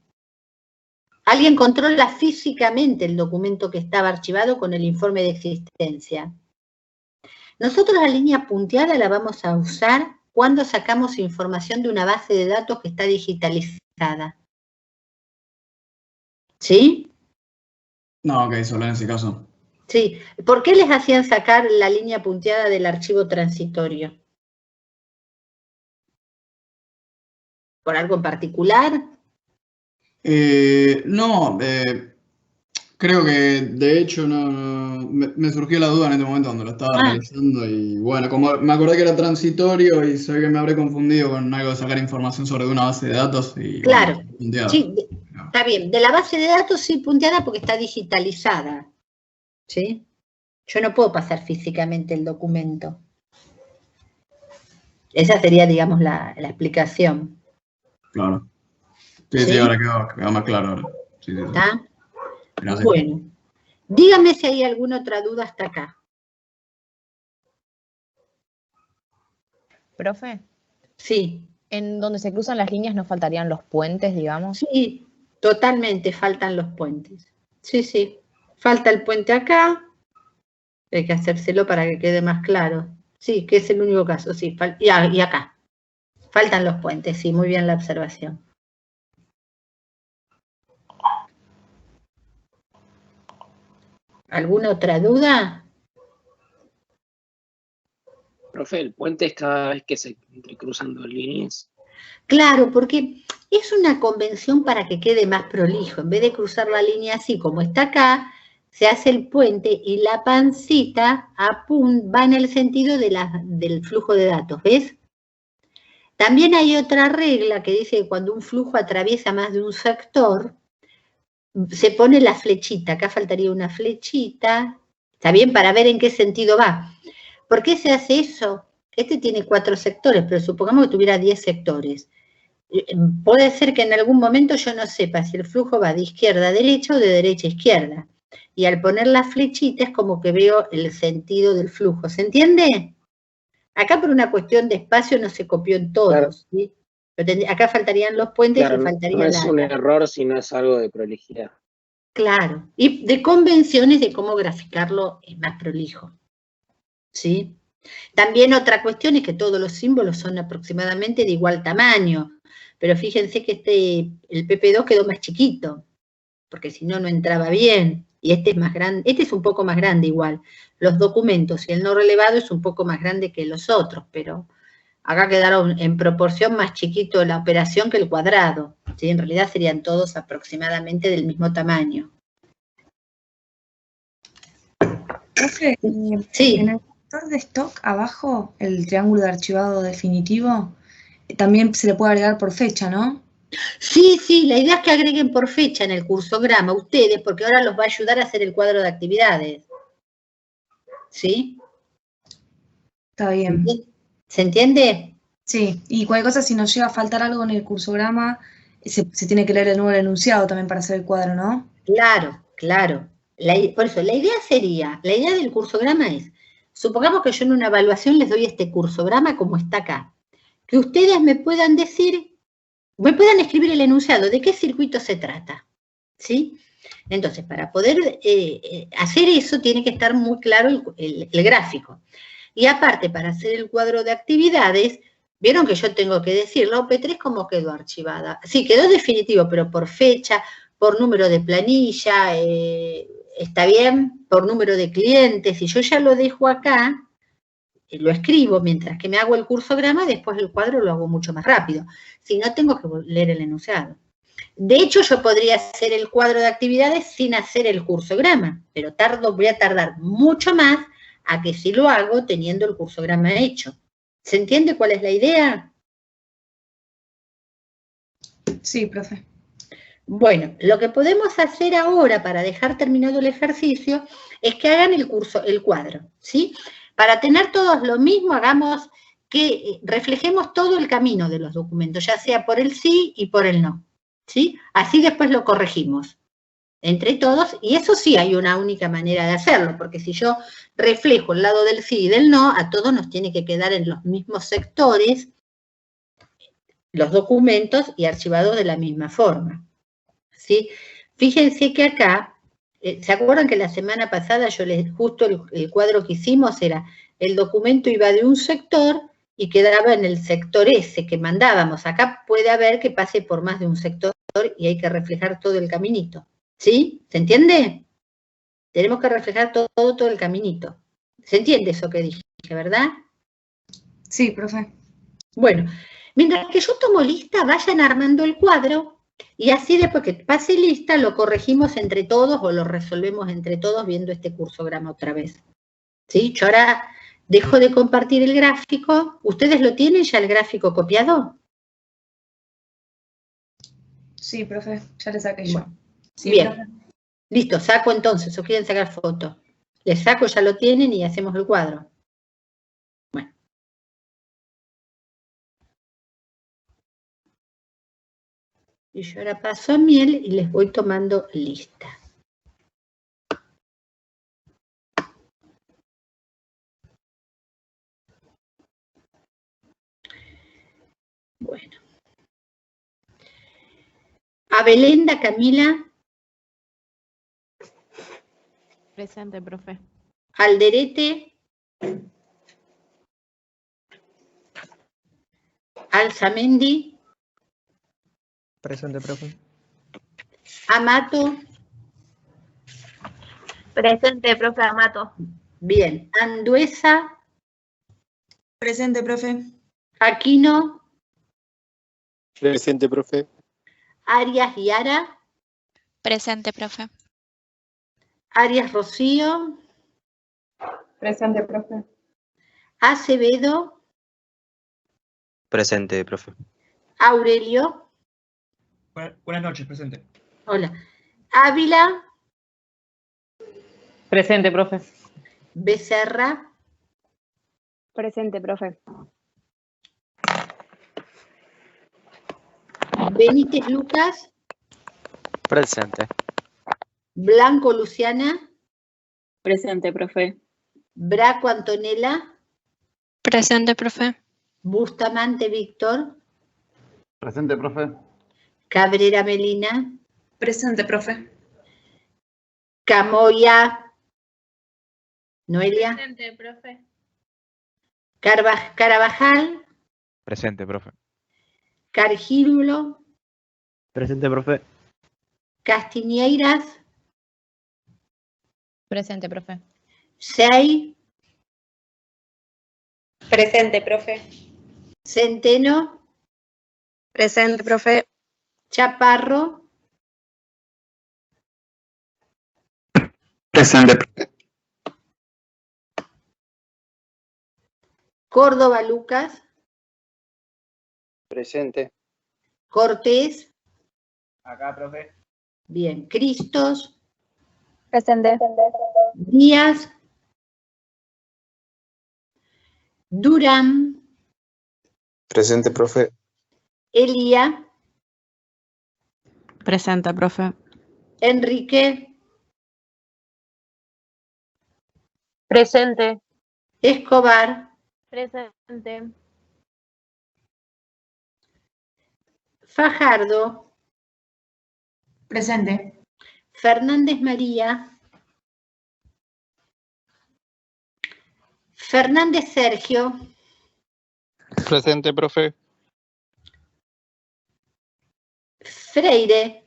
Alguien controla físicamente el documento que estaba archivado con el informe de existencia. Nosotros la línea punteada la vamos a usar cuando sacamos información de una base de datos que está digitalizada. ¿Sí?
No, ok, solo en ese caso.
Sí. ¿Por qué les hacían sacar la línea punteada del archivo transitorio? ¿Por algo en particular?
No, creo que de hecho me surgió la duda en este momento cuando lo estaba realizando y bueno, como me acordé que era transitorio y sé que me habré confundido con algo de sacar información sobre una base de datos y
claro,
bueno, punteada.
Sí, está bien. De la base de datos sí punteada porque está digitalizada, ¿sí? Yo no puedo pasar físicamente el documento. Esa sería, digamos, la explicación.
Claro. Sí, ahora quedó más claro. Ahora. Sí.
¿Está?
Gracias.
Bueno, dígame si hay alguna otra duda hasta acá.
¿Profe?
Sí.
¿En donde se cruzan las líneas no faltarían los puentes, digamos?
Sí, totalmente faltan los puentes. Sí. Falta el puente acá. Hay que hacérselo para que quede más claro. Sí, que es el único caso, sí. Y acá. Faltan los puentes, sí, muy bien la observación. ¿Alguna otra duda?
Profe, el puente es cada vez que se entrecruzan dos líneas.
Claro, porque es una convención para que quede más prolijo. En vez de cruzar la línea así como está acá, se hace el puente y la pancita va en el sentido del flujo de datos, ¿ves? También hay otra regla que dice que cuando un flujo atraviesa más de un sector, se pone la flechita. Acá faltaría una flechita, ¿está bien? Para ver en qué sentido va. ¿Por qué se hace eso? Este tiene 4 sectores, pero supongamos que tuviera 10 sectores. Puede ser que en algún momento yo no sepa si el flujo va de izquierda a derecha o de derecha a izquierda. Y al poner la flechita es como que veo el sentido del flujo. ¿Se entiende? Acá por una cuestión de espacio no se copió en todos. Claro. ¿Sí? Acá faltarían los puentes y faltaría
no es un error, sino es algo de prolijidad.
Claro. Y de convenciones de cómo graficarlo es más prolijo. ¿Sí? También otra cuestión es que todos los símbolos son aproximadamente de igual tamaño. Pero fíjense que el PP2 quedó más chiquito, porque si no, no entraba bien. Y este es más grande, este es un poco más grande igual. Los documentos y el no relevado es un poco más grande que los otros, pero acá quedaron en proporción más chiquito la operación que el cuadrado. ¿Sí? En realidad serían todos aproximadamente del mismo tamaño.
Profe,
sí.
En el sector de stock, abajo, el triángulo de archivado definitivo, también se le puede agregar por fecha, ¿no?
Sí, la idea es que agreguen por fecha en el cursograma ustedes, porque ahora los va a ayudar a hacer el cuadro de actividades. ¿Sí?
Está bien.
¿Se entiende?
Sí, y cualquier cosa, si nos llega a faltar algo en el cursograma, se tiene que leer de nuevo el enunciado también para hacer el cuadro, ¿no?
Claro. Por eso, la idea del cursograma es, supongamos que yo en una evaluación les doy este cursograma como está acá, que ustedes me puedan escribir el enunciado, de qué circuito se trata, ¿sí? Entonces, para poder hacer eso, tiene que estar muy claro el gráfico. Y aparte, para hacer el cuadro de actividades, vieron que yo tengo que decir, la OP3 cómo quedó archivada. Sí, quedó definitivo, pero por fecha, por número de planilla, está bien, por número de clientes. Y yo ya lo dejo acá, lo escribo mientras que me hago el cursograma, después el cuadro lo hago mucho más rápido. Si no, tengo que leer el enunciado. De hecho, yo podría hacer el cuadro de actividades sin hacer el cursograma, pero voy a tardar mucho más a que si lo hago teniendo el cursograma hecho. ¿Se entiende cuál es la idea?
Sí, profe.
Bueno, lo que podemos hacer ahora para dejar terminado el ejercicio es que hagan el cuadro, ¿sí? Para tener todos lo mismo, hagamos que reflejemos todo el camino de los documentos, ya sea por el sí y por el no, ¿sí? Así después lo corregimos entre todos, y eso sí hay una única manera de hacerlo, porque si yo reflejo el lado del sí y del no, a todos nos tiene que quedar en los mismos sectores los documentos y archivados de la misma forma, ¿sí? Fíjense que acá, ¿se acuerdan que la semana pasada justo el cuadro que hicimos era el documento iba de un sector y quedaba en el sector ese que mandábamos? Acá puede haber que pase por más de un sector y hay que reflejar todo el caminito, ¿sí? ¿Se entiende? Tenemos que reflejar todo el caminito. ¿Se entiende eso que dije, verdad?
Sí, profe.
Bueno, mientras que yo tomo lista, vayan armando el cuadro y así después que pase lista lo corregimos entre todos o lo resolvemos entre todos viendo este cursograma otra vez. ¿Sí? Yo ahora dejo de compartir el gráfico. ¿Ustedes lo tienen ya el gráfico copiado?
Sí, profe, ya le saqué yo.
Bueno,
Sí,
bien.
profe.
Listo, saco entonces, o quieren sacar foto. Les saco, ya lo tienen y hacemos el cuadro. Bueno. Y yo ahora paso a Miel y les voy tomando lista. Bueno. Abelenda, Camila.
Presente, profe.
Alderete. Alzamendi.
Presente, profe.
Amato.
Presente, profe Amato.
Bien. Anduesa.
Presente, profe.
Aquino.
Presente, profe.
Arias Yara.
Presente, profe.
Arias Rocío.
Presente, profe.
Acevedo.
Presente, profe.
Aurelio.
Buenas noches, presente.
Hola. Ávila.
Presente, profe.
Becerra.
Presente, profe.
Benítez Lucas.
Presente.
Blanco Luciana.
Presente, profe.
Braco Antonella.
Presente, profe.
Bustamante Víctor.
Presente, profe.
Cabrera Melina.
Presente, profe.
Camoya. Noelia.
Presente, profe.
Carabajal.
Presente, profe.
Cargílulo.
Presente, profe.
Castiñeiras.
Presente, profe.
Sei.
Presente, profe.
Centeno.
Presente, profe.
Chaparro.
Presente, profe.
Córdoba Lucas.
Presente.
Cortés.
Acá, profe.
Bien. Cristos.
Presente.
Díaz. Durán.
Presente, profe.
Elía.
Presente, profe.
Enrique.
Presente.
Escobar.
Presente.
Fajardo.
Presente.
Fernández María. Fernández Sergio.
Presente, profe.
Freire.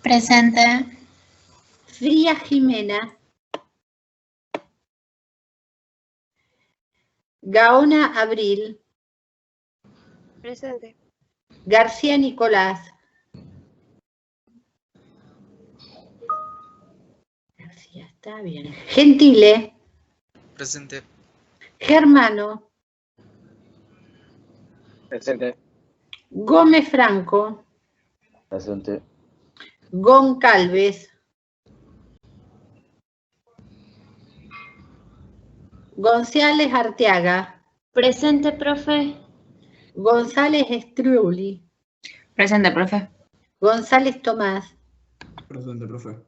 Presente.
Frías Jimena. Gaona Abril.
Presente.
García Nicolás. García, está bien. Gentile.
Presente.
Germano.
Presente.
Gómez Franco.
Presente.
Goncalves. González Arteaga.
Presente, profe.
González Estriuli.
Presente, profe.
González Tomás.
Presente, profe.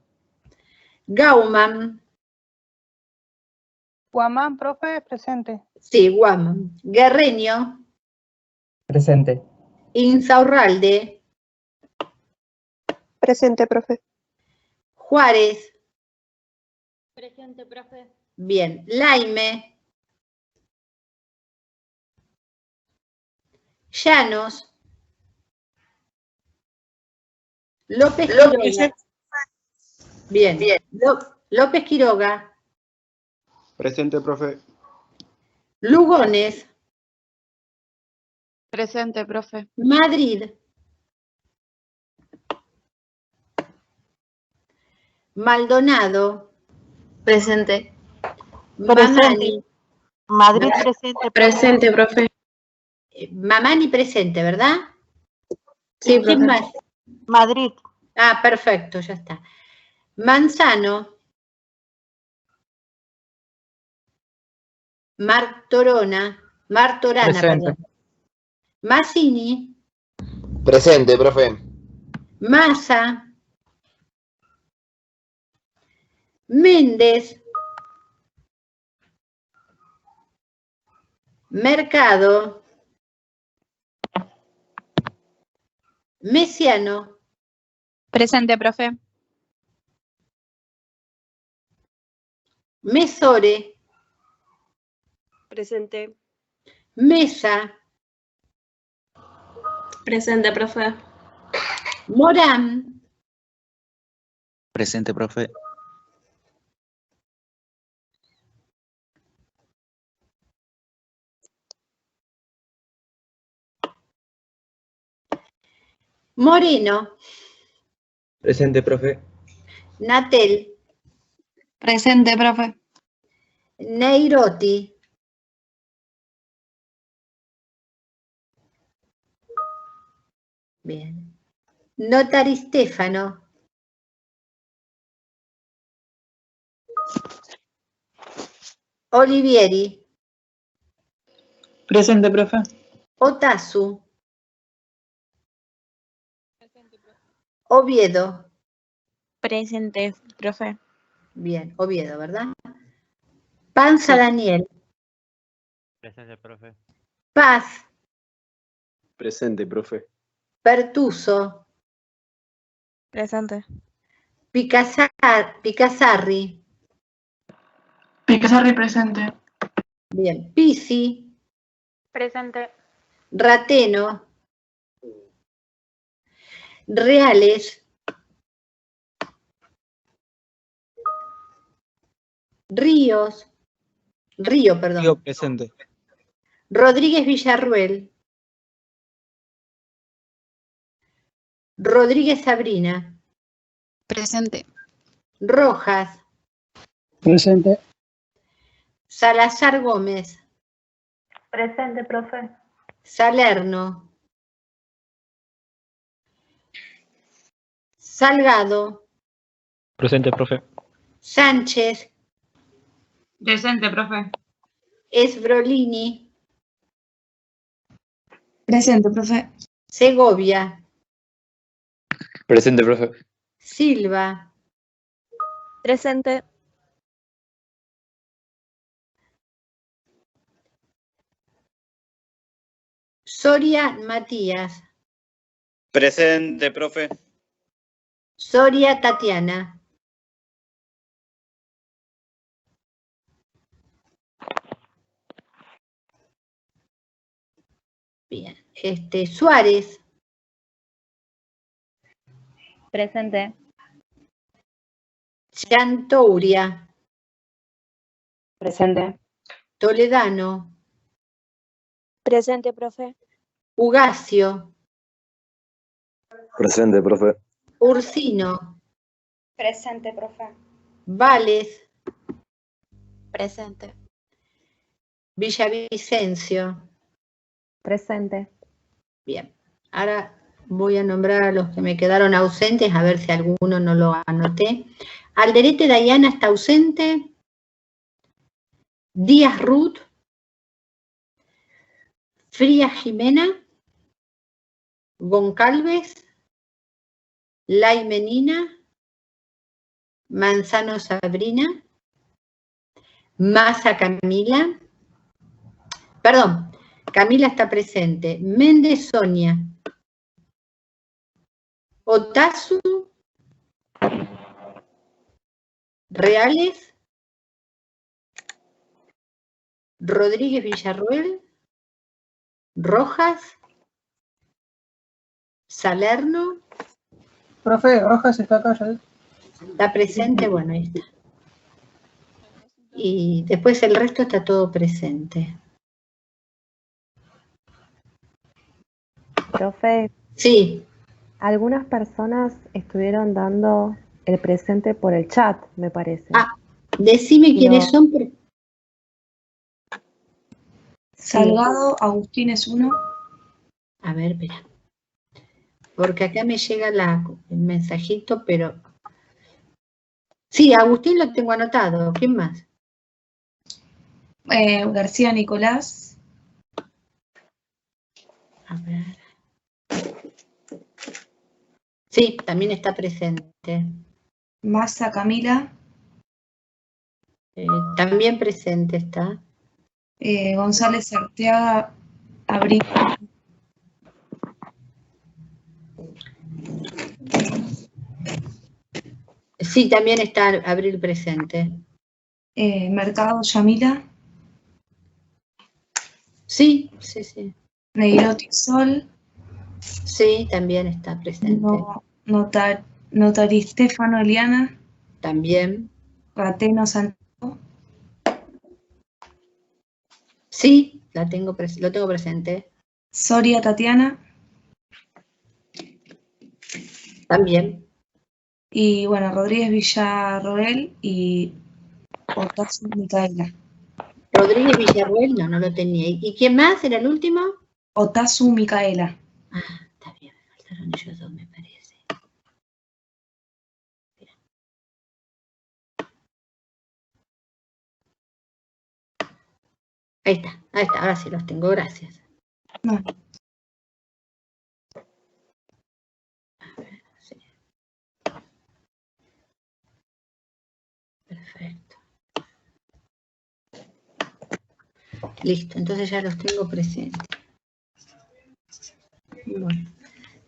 Gauman.
Guamán, profe, presente.
Sí, Guaman. Guerreño.
Presente.
Insaurralde.
Presente, profe.
Juárez.
Presente, profe.
Bien. Laime. Llanos. López Quiroga. Bien. López Quiroga.
Presente, profe.
Lugones.
Presente, profe.
Madrid. Maldonado.
Presente.
Mamani.
Madrid, presente. Presente, profe.
Mamani presente, ¿verdad?
Sí,
¿Quién
profe.
más?
Madrid.
Ah, perfecto, ya está. Manzano. Martorana,
Presente.
perdón. Massini.
Presente, profe.
Massa. Méndez. Mercado. Mesiano.
Presente, profe.
Mesore.
Presente.
Mesa.
Presente, profe.
Morán.
Presente, profe.
Moreno.
Presente, profe.
Natel.
Presente, profe.
Neirotti. Bien. Notari Stefano. Olivieri.
Presente, profe.
Otazu. Oviedo.
Presente, profe.
Bien, Oviedo, ¿verdad? Panza Daniel.
Presente, profe.
Paz.
Presente, profe.
Pertuso.
Presente.
Picassarri.
Picasarri, presente.
Bien. Pisi.
Presente.
Rateno. Reales. Ríos. Río, perdón.
Río, presente.
Rodríguez Villarruel. Rodríguez Sabrina.
Presente.
Rojas.
Presente.
Salazar Gómez.
Presente, profe.
Salerno. Salgado.
Presente, profe.
Sánchez.
Presente, profe.
Esbrolini.
Presente, profe.
Segovia.
Presente, profe.
Silva.
Presente.
Soria Matías.
Presente, profe.
Soria Tatiana. Bien. Suárez.
Presente.
Chantouria.
Presente.
Toledano.
Presente, profe.
Ugacio.
Presente, profe.
Ursino.
Presente, profe.
Vales.
Presente.
Villavicencio.
Presente.
Bien. Ahora Voy a nombrar a los que me quedaron ausentes, a ver si alguno no lo anoté. Alderete Dayana está ausente. Díaz Ruth. Frías Jimena. Goncalves. Lai Menina. Manzano Sabrina. Maza Camila. Perdón, Camila está presente. Méndez Sonia. Otazu. Reales. Rodríguez Villarruel. Rojas. Salerno.
Profe, Rojas está acá ya.
Está presente, bueno, ahí está. Y después el resto está todo presente.
Profe.
Sí.
Algunas personas estuvieron dando el presente por el chat, me parece.
Ah, decime quiénes son.
Salgado, Agustín es uno.
A ver, espera. Porque acá me llega el mensajito, pero... Sí, Agustín lo tengo anotado. ¿Quién más?
García Nicolás.
A ver. Sí, también está presente.
Maza Camila.
También presente está.
González Arteaga Abril.
Sí, también está Abril presente.
Mercado Yamila.
Sí, sí, sí.
Neirotti Sol.
Sí, también está presente.
Notari Stefano Eliana.
También.
Rateno Santiago.
Sí, lo tengo presente.
Soria Tatiana.
También.
Y bueno, Rodríguez Villarroel y Otazu Micaela.
Rodríguez Villarruel, no lo tenía. ¿Y quién más era el último?
Otazu Micaela.
Ah, está bien, me faltaron ellos dos, me parece. Mira. Ahí está, ahora sí los tengo, gracias.
No.
A ver, sí. Perfecto. Listo, entonces ya los tengo presentes. Bueno.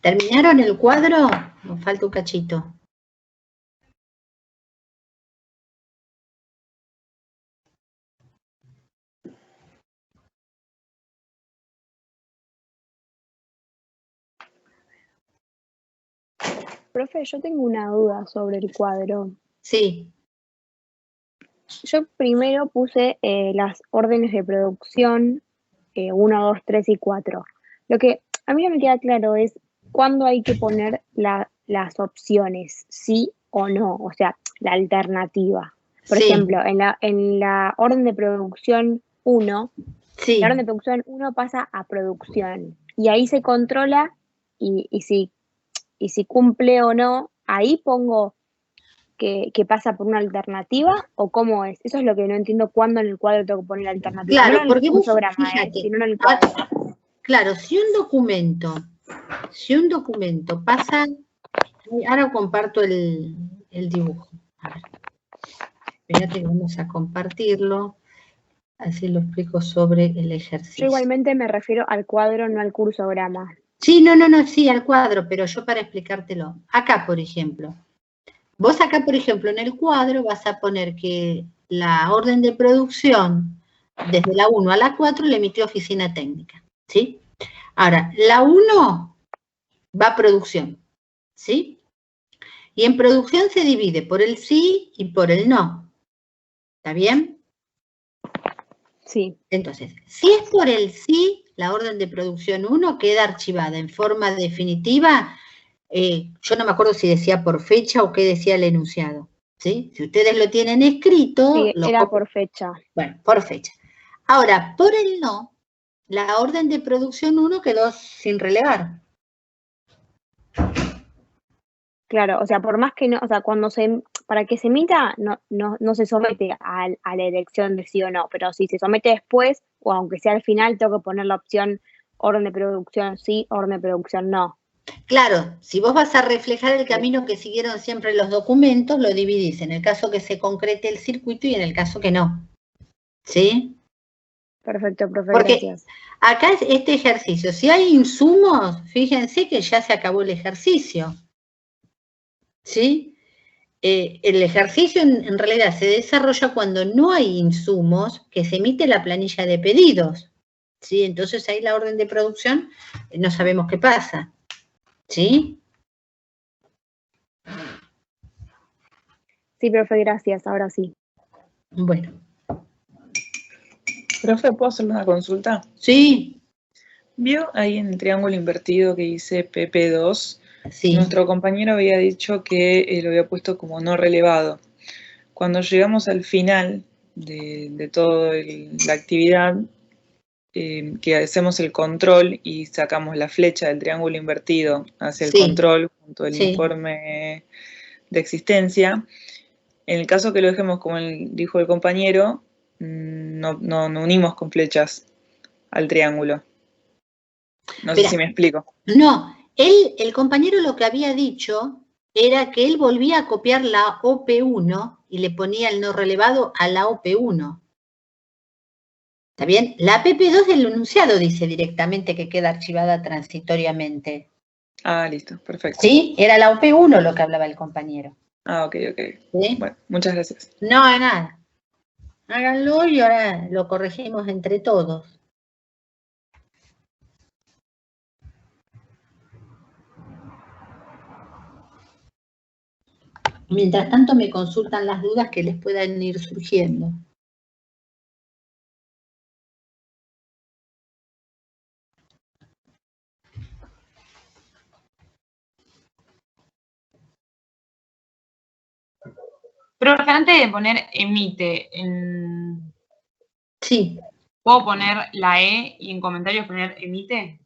¿Terminaron el cuadro? Nos falta un cachito.
Profe, yo tengo una duda sobre el cuadro.
Sí.
Yo primero puse las órdenes de producción 1, 2, 3 y 4. Lo que a mí no me queda claro es cuándo hay que poner las opciones, sí o no, o sea, la alternativa. Por ejemplo, en la orden de producción 1, la orden de producción 1 pasa a producción y ahí se controla y si cumple o no, ahí pongo que pasa por una alternativa o cómo es. Eso es lo que no entiendo cuándo en el cuadro tengo que poner la alternativa.
Claro,
no
porque vos,
programa,
fíjate,
sino en el cuadro.
Claro, si un documento pasa, ahora comparto el dibujo. A ver, espérate que vamos a compartirlo, así lo explico sobre el ejercicio.
Yo igualmente me refiero al cuadro, no al cursograma.
Sí, no, sí, al cuadro, pero yo para explicártelo. Acá, por ejemplo. Vos acá, por ejemplo, en el cuadro vas a poner que la orden de producción desde la 1 a la 4 la emitió oficina técnica, ¿sí? Ahora, la 1 va a producción, ¿sí? Y en producción se divide por el sí y por el no. ¿Está bien?
Sí.
Entonces, si es por el sí, la orden de producción 1 queda archivada en forma definitiva. Yo no me acuerdo si decía por fecha o qué decía el enunciado, ¿sí? Si ustedes lo tienen escrito...
Sí, era por fecha.
Bueno, por fecha. Ahora, por el no, la orden de producción 1 quedó sin relevar.
Claro, o sea, por más que no, o sea, para que se emita, no se somete a la elección de sí o no, pero si se somete después, o aunque sea al final, tengo que poner la opción orden de producción sí, orden de producción no.
Claro, si vos vas a reflejar el camino que siguieron siempre los documentos, lo dividís en el caso que se concrete el circuito y en el caso que no. ¿Sí?
Perfecto, profe,
Porque
gracias.
acá es este ejercicio, si hay insumos, fíjense que ya se acabó el ejercicio. ¿Sí? El ejercicio en realidad se desarrolla cuando no hay insumos, que se emite la planilla de pedidos. ¿Sí? Entonces ahí la orden de producción no sabemos qué pasa. ¿Sí?
Sí, profe, gracias, ahora sí.
Bueno.
Profe, ¿puedo hacerle una consulta?
Sí.
¿Vio ahí en el triángulo invertido que dice PP2?
Sí.
Nuestro compañero había dicho que lo había puesto como no relevado. Cuando llegamos al final de toda la actividad, que hacemos el control y sacamos la flecha del triángulo invertido hacia el control junto al informe de existencia, en el caso que lo dejemos como dijo el compañero, no unimos con flechas al triángulo. No sé si me explico.
No, el compañero lo que había dicho era que él volvía a copiar la OP1 y le ponía el no relevado a la OP1. ¿Está bien? La PP2 del enunciado dice directamente que queda archivada transitoriamente.
Ah, listo, perfecto.
¿Sí? Era la OP1 lo que hablaba el compañero.
Ah, ok.
¿Sí?
Bueno, muchas gracias.
No, de nada. Háganlo y ahora lo corregimos entre todos. Mientras tanto me consultan las dudas que les puedan ir surgiendo.
Profe, antes de poner emite,
Sí.
¿puedo poner la E y en comentarios poner emite?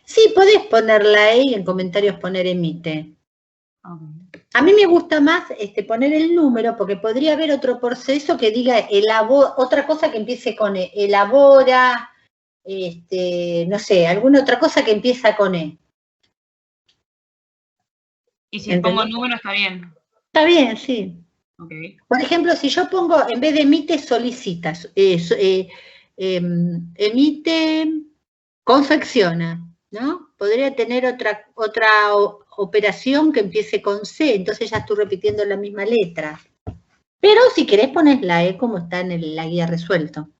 Sí, podés poner la E y en comentarios poner emite. A mí me gusta más poner el número porque podría haber otro proceso que diga otra cosa que empiece con E, elabora, no sé, alguna otra cosa que empieza con E.
Y si pongo número está bien.
Está bien, sí.
Okay.
Por ejemplo, si yo pongo, en vez de emite, solicitas, emite, confecciona, ¿no? Podría tener otra operación que empiece con C, entonces ya estoy repitiendo la misma letra. Pero si querés pones la E como está en la guía resuelto.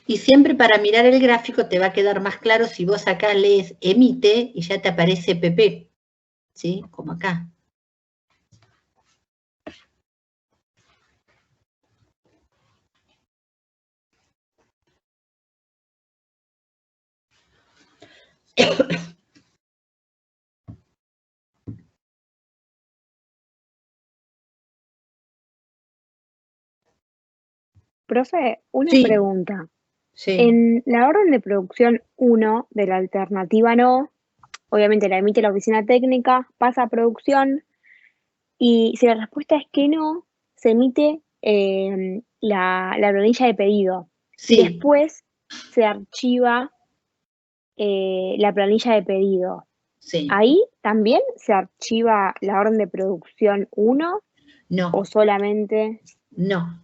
Y siempre para mirar el gráfico te va a quedar más claro si vos acá lees emite y ya te aparece PP, ¿sí? Como acá.
Profe, una
Sí.
pregunta.
Sí.
En la orden de producción 1 de la alternativa no, obviamente la emite la oficina técnica, pasa a producción y si la respuesta es que no, se emite la planilla de pedido.
Sí.
Y después se archiva la planilla de pedido.
Sí.
¿Ahí también se archiva la orden de producción 1?
No.
¿O solamente...?
No.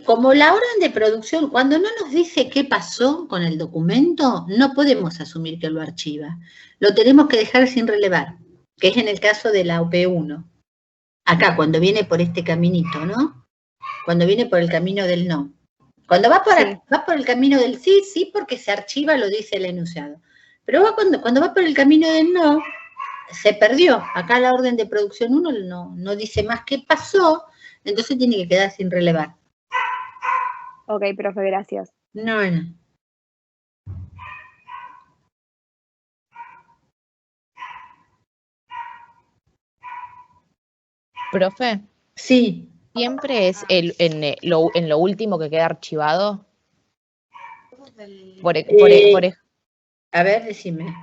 Como la orden de producción, cuando no nos dice qué pasó con el documento, no podemos asumir que lo archiva. Lo tenemos que dejar sin relevar, que es en el caso de la OP1. Acá, cuando viene por este caminito, ¿no? Cuando viene por el camino del no. Cuando va por el camino del sí, sí, porque se archiva, lo dice el enunciado. Pero cuando va por el camino del no, se perdió. Acá la orden de producción 1 no dice más qué pasó, entonces tiene que quedar sin relevar.
Ok, profe, gracias.
No.
Profe.
Sí.
¿Siempre es en lo último que queda archivado?
A ver, decime.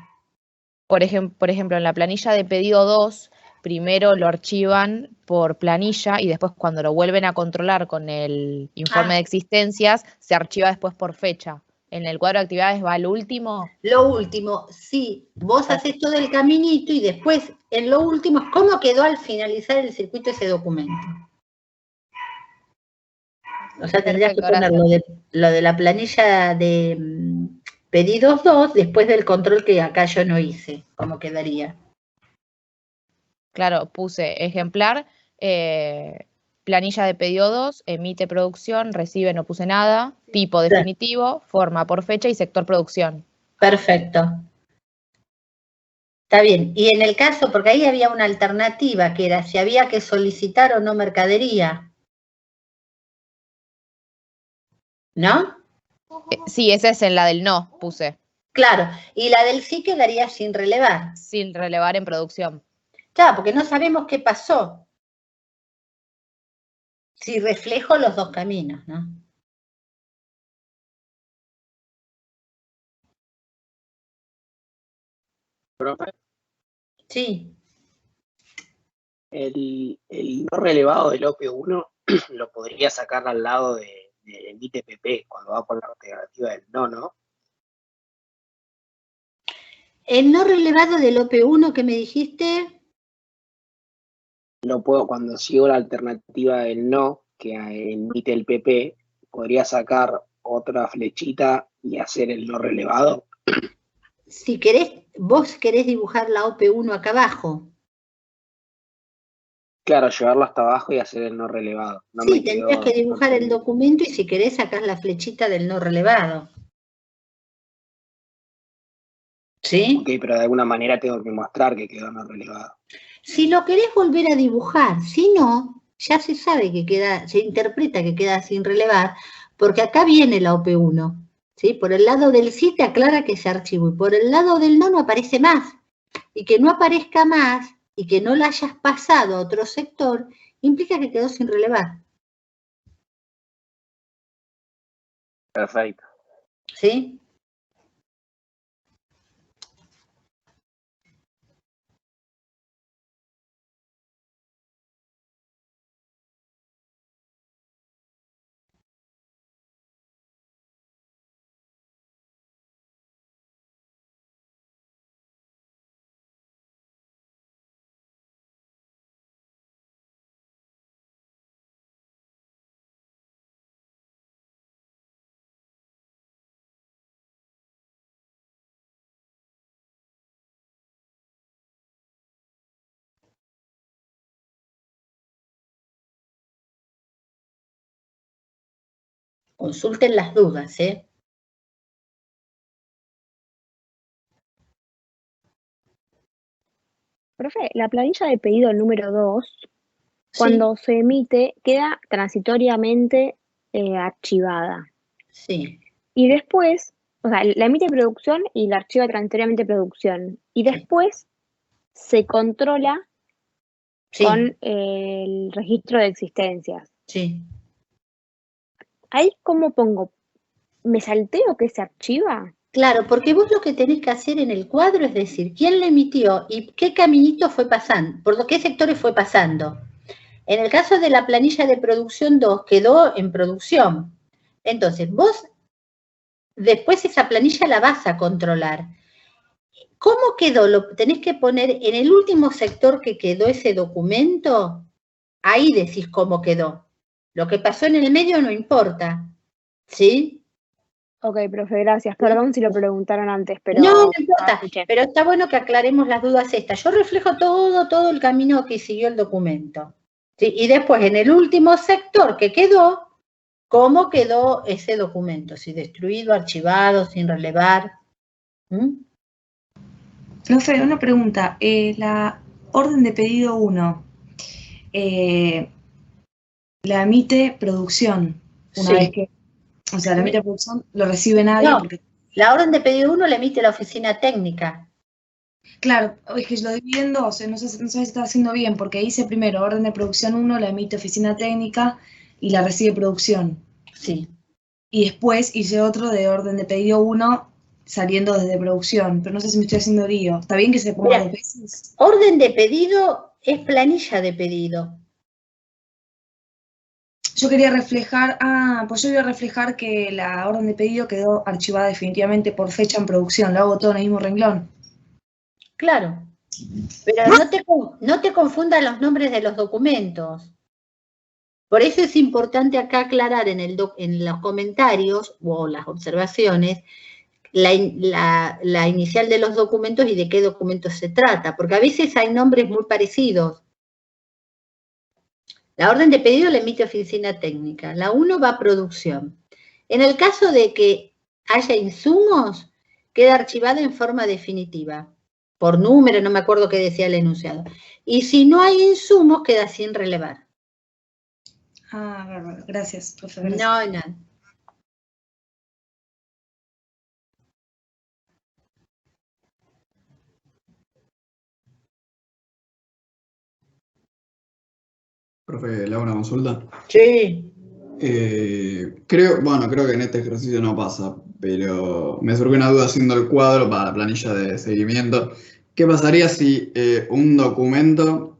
Por ejemplo, en la planilla de pedido 2, primero lo archivan por planilla y después cuando lo vuelven a controlar con el informe de existencias, se archiva después por fecha. ¿En el cuadro de actividades va lo último?
Lo último, sí. Vos haces todo el caminito y después, en lo último, ¿cómo quedó al finalizar el circuito ese documento? O sea, tendrías que poner lo de la planilla de pedidos 2 después del control que acá yo no hice. ¿Cómo quedaría?
Claro, puse ejemplar, planilla de pedido 2, emite producción, recibe, no puse nada, tipo definitivo, forma por fecha y sector producción.
Perfecto. Está bien. Y en el caso, porque ahí había una alternativa que era si había que solicitar o no mercadería. ¿No?
Sí, esa es en la del no, puse.
Claro, y la del sí quedaría sin relevar.
Sin relevar en producción.
Claro, porque no sabemos qué pasó. Si reflejo los dos caminos, ¿no?
Profe,
Sí.
el no relevado del OP1 lo podría sacar al lado del emite PP cuando va por la alternativa del no, ¿no?
El no relevado del OP1 que me dijiste.
Lo puedo, cuando sigo la alternativa del no, que emite el PP, podría sacar otra flechita y hacer el no relevado.
Si querés, vos querés dibujar la OP1 acá abajo.
Claro, llevarlo hasta abajo y hacer el no relevado. No
Sí, tendrías que dibujar el documento y si querés sacás la flechita del no relevado. ¿Sí?
Ok, pero de alguna manera tengo que mostrar que quedó no relevado.
Si lo querés volver a dibujar, si no, ya se sabe que queda, se interpreta que queda sin relevar, porque acá viene la OP1. ¿Sí? Por el lado del sí te aclara que se archivó y por el lado del no aparece más. Y que no aparezca más y que no la hayas pasado a otro sector implica que quedó sin relevar.
Perfecto.
¿Sí? Consulten las dudas, ¿eh?
Profe, la planilla de pedido número 2, cuando se emite, queda transitoriamente archivada.
Sí.
Y después, o sea, la emite producción y la archiva transitoriamente producción. Y después se controla con el registro de existencias.
Sí.
Ahí, ¿cómo pongo? ¿Me salteo que se archiva?
Claro, porque vos lo que tenés que hacer en el cuadro es decir quién le emitió y qué caminito fue pasando, por qué sectores fue pasando. En el caso de la planilla de producción 2 quedó en producción. Entonces, vos después esa planilla la vas a controlar. ¿Cómo quedó? Lo tenés que poner en el último sector que quedó ese documento, ahí decís cómo quedó. Lo que pasó en el medio no importa, ¿sí?
Ok, profe, gracias. Perdón si lo preguntaron antes, pero...
No importa, pero está bueno que aclaremos las dudas estas. Yo reflejo todo el camino que siguió el documento. ¿Sí? Y después, en el último sector que quedó, ¿cómo quedó ese documento? Si destruido, archivado, sin relevar.
Profe, una pregunta. La orden de pedido 1 la emite producción. Una vez que... O sea, la emite producción, lo recibe nadie.
No,
porque...
la orden de pedido 1 la emite la oficina técnica.
Claro, es que lo dividí en dos, no sé si está haciendo bien, porque dice primero orden de producción 1, la emite oficina técnica y la recibe producción.
Sí.
y después hice otro de orden de pedido 1 saliendo desde producción, pero no sé si me estoy haciendo lío. ¿Está bien que se ponga dos veces?
Orden de pedido es planilla de pedido.
Yo quería reflejar, pues yo quería reflejar que la orden de pedido quedó archivada definitivamente por fecha en producción, lo hago todo en el mismo renglón.
Claro, pero no te confundas los nombres de los documentos. Por eso es importante acá aclarar en los comentarios o las observaciones la inicial de los documentos y de qué documentos se trata, porque a veces hay nombres muy parecidos. La orden de pedido la emite oficina técnica, la 1 va a producción. En el caso de que haya insumos, queda archivada en forma definitiva, por número, no me acuerdo qué decía el enunciado. Y si no hay insumos, queda sin relevar.
Bárbaro, gracias, profe. Gracias.
No.
Profe, ¿le hago una consulta?
Sí.
Creo que en este ejercicio no pasa, pero me surgió una duda haciendo el cuadro para la planilla de seguimiento. ¿Qué pasaría si un documento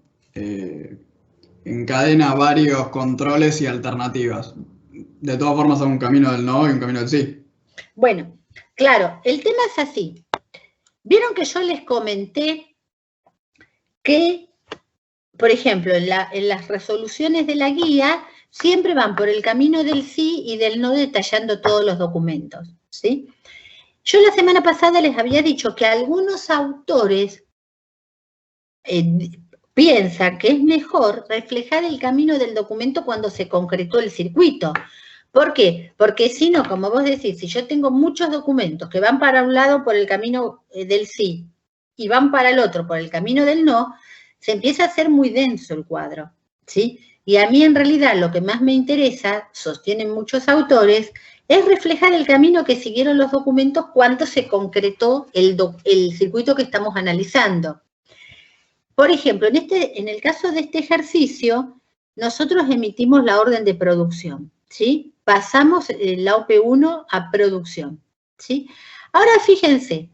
encadena varios controles y alternativas? De todas formas, hay un camino del no y un camino del sí.
Bueno, claro, el tema es así. Vieron que yo les comenté que, por ejemplo, en las resoluciones de la guía siempre van por el camino del sí y del no detallando todos los documentos, ¿sí? Yo la semana pasada les había dicho que algunos autores piensan que es mejor reflejar el camino del documento cuando se concretó el circuito. ¿Por qué? Porque si no, como vos decís, si yo tengo muchos documentos que van para un lado por el camino del sí y van para el otro por el camino del no, se empieza a hacer muy denso el cuadro, ¿sí? Y a mí en realidad lo que más me interesa, sostienen muchos autores, es reflejar el camino que siguieron los documentos cuando se concretó el circuito que estamos analizando. Por ejemplo, en el caso de este ejercicio, nosotros emitimos la orden de producción, ¿sí? Pasamos la OP1 a producción, ¿sí? Ahora fíjense,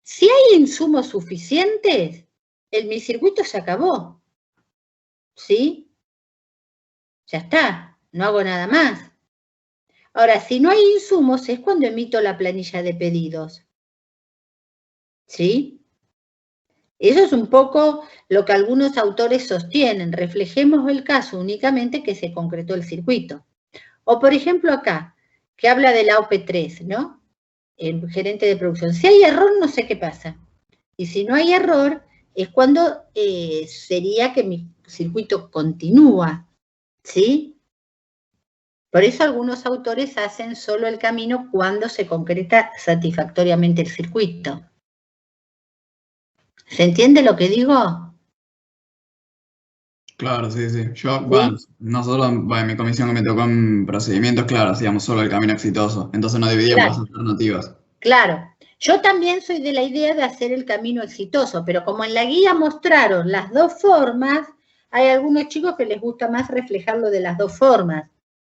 si hay insumos suficientes, mi circuito se acabó, ¿sí? Ya está, no hago nada más. Ahora, si no hay insumos, es cuando emito la planilla de pedidos, ¿sí? Eso es un poco lo que algunos autores sostienen. Reflejemos el caso únicamente que se concretó el circuito. O, por ejemplo, acá, que habla de la OP3, ¿no? El gerente de producción. Si hay error, no sé qué pasa. Y si no hay error, es cuando sería que mi circuito continúa, ¿sí? Por eso algunos autores hacen solo el camino cuando se concreta satisfactoriamente el circuito. ¿Se entiende lo que digo?
Claro, sí. Nosotros, en mi comisión que me tocó en procedimientos, claro, hacíamos solo el camino exitoso. Entonces no dividíamos las alternativas.
Claro. Yo también soy de la idea de hacer el camino exitoso, pero como en la guía mostraron las dos formas, hay algunos chicos que les gusta más reflejarlo de las dos formas,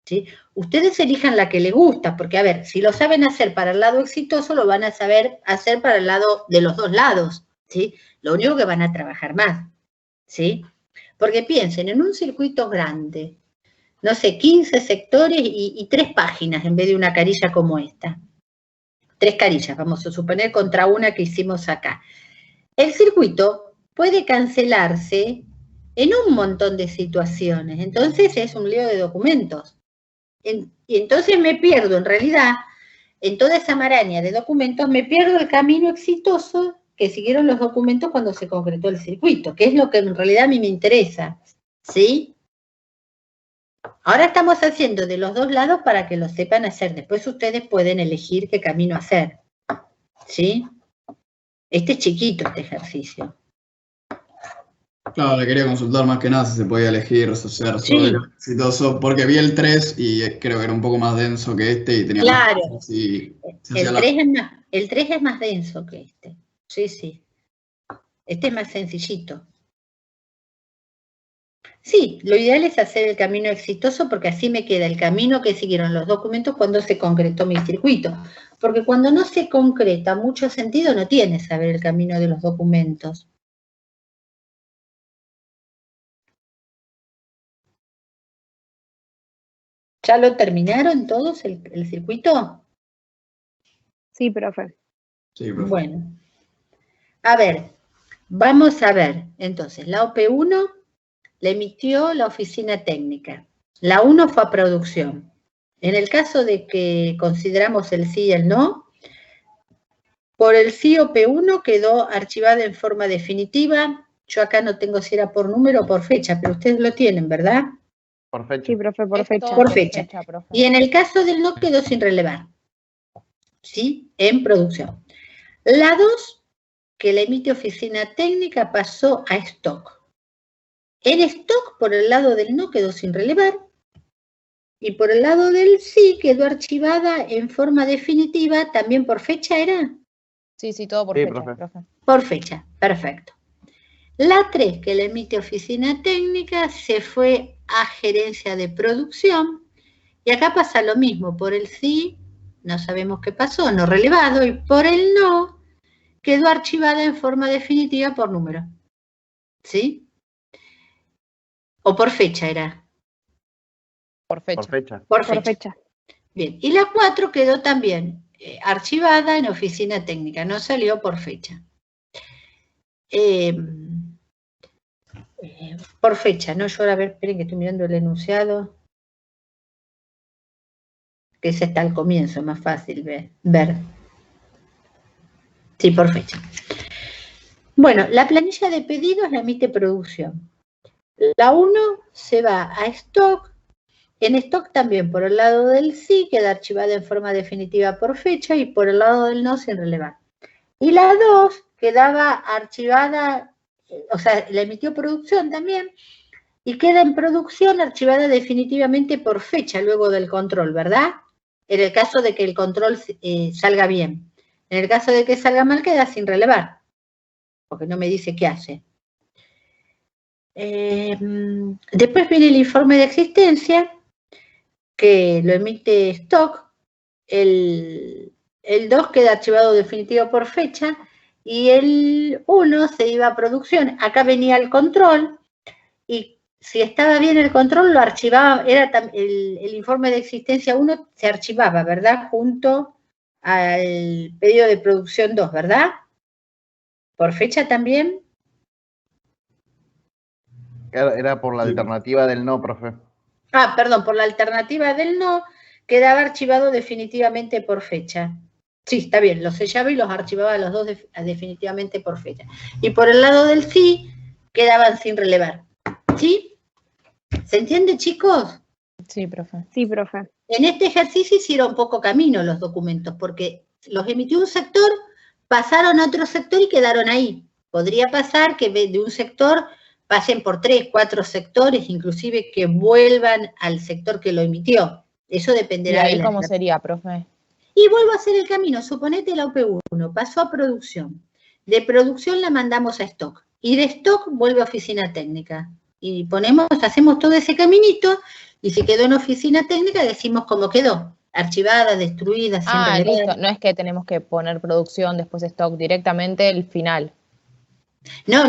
¿sí? Ustedes elijan la que les gusta, porque a ver, si lo saben hacer para el lado exitoso, lo van a saber hacer para el lado de los dos lados, ¿sí? Lo único que van a trabajar más, ¿sí? Porque piensen, en un circuito grande, no sé, 15 sectores y 3 páginas en vez de una carilla como esta. 3 carillas, vamos a suponer, contra una que hicimos acá. El circuito puede cancelarse en un montón de situaciones, entonces es un lío de documentos. Y entonces me pierdo, en realidad, en toda esa maraña de documentos, me pierdo el camino exitoso que siguieron los documentos cuando se concretó el circuito, que es lo que en realidad a mí me interesa, ¿sí? Ahora estamos haciendo de los dos lados para que lo sepan hacer. Después ustedes pueden elegir qué camino hacer, ¿sí? Este es chiquito, este ejercicio.
Claro, le quería consultar más que nada si se podía elegir hacer solo exitoso, porque vi el 3 y creo que era un poco más denso que este y tenía
claro.
Más... Sí,
el 3 es más denso que este. Sí. Este es más sencillito. Sí, lo ideal es hacer el camino exitoso porque así me queda el camino que siguieron los documentos cuando se concretó mi circuito. Porque cuando no se concreta, mucho sentido no tiene saber el camino de los documentos. ¿Ya lo terminaron todos el circuito?
Sí, profe.
Sí, profe.
Bueno. A ver, vamos a ver. Entonces, la OP1 la emitió la oficina técnica. La 1 fue a producción. En el caso de que consideramos el sí y el no, por el sí OP1 quedó archivada en forma definitiva. Yo acá no tengo si era por número o por fecha, pero ustedes lo tienen, ¿verdad?
Por fecha.
Sí, profe, por fecha.
Por fecha. Y en el caso del no quedó sin relevar. ¿Sí? En producción. La 2, que la emite oficina técnica, pasó a stock. En stock, por el lado del no quedó sin relevar. Y por el lado del sí quedó archivada en forma definitiva, también por fecha, ¿era?
Sí, todo por fecha, profe.
Por fecha, perfecto. La 3, que la emite oficina técnica, se fue a gerencia de producción. Y acá pasa lo mismo, por el sí, no sabemos qué pasó, no relevado, y por el no, quedó archivada en forma definitiva por número. ¿Sí? O por fecha era.
Por fecha.
Por fecha.
Por fecha. Bien, y la 4 quedó también archivada en oficina técnica, no salió por fecha. Por fecha, ¿no? Yo ahora, a ver, esperen que estoy mirando el enunciado. Que ese está al comienzo, más fácil ver. Sí, por fecha. Bueno, la planilla de pedidos la emite producción. La 1 se va a stock. En stock también, por el lado del sí, queda archivada en forma definitiva por fecha y por el lado del no sin relevar. Y la 2 quedaba archivada, o sea, la emitió producción también, y queda en producción archivada definitivamente por fecha luego del control, ¿verdad? En el caso de que el control salga bien. En el caso de que salga mal, queda sin relevar, porque no me dice qué hace. Después viene el informe de existencia, que lo emite stock. El 2 queda archivado definitivo por fecha, y el 1 se iba a producción. Acá venía el control, y si estaba bien el control, lo archivaba, era el informe de existencia 1 se archivaba, ¿verdad? Junto al pedido de producción 2, ¿verdad? ¿Por fecha también?
Era por la alternativa del no, profe.
Ah, perdón, por la alternativa del no, quedaba archivado definitivamente por fecha. Sí, está bien, los sellaba y los archivaba los dos definitivamente por fecha. Y por el lado del sí, quedaban sin relevar. ¿Sí? ¿Se entiende, chicos?
Sí, profe.
Sí, profe.
En este ejercicio hicieron poco camino los documentos, porque los emitió un sector, pasaron a otro sector y quedaron ahí. Podría pasar que de un sector pasen por 3, 4 sectores, inclusive que vuelvan al sector que lo emitió. Eso dependerá de
¿Y ahí cómo sería, profe?
Y vuelvo a hacer el camino. Suponete la OP1, pasó a producción. De producción la mandamos a stock. Y de stock vuelve a oficina técnica. Y hacemos todo ese caminito, y si quedó en oficina técnica, decimos cómo quedó. Archivada, destruida, sin relevar.
Listo. No es que tenemos que poner producción, después stock, directamente el final.
No,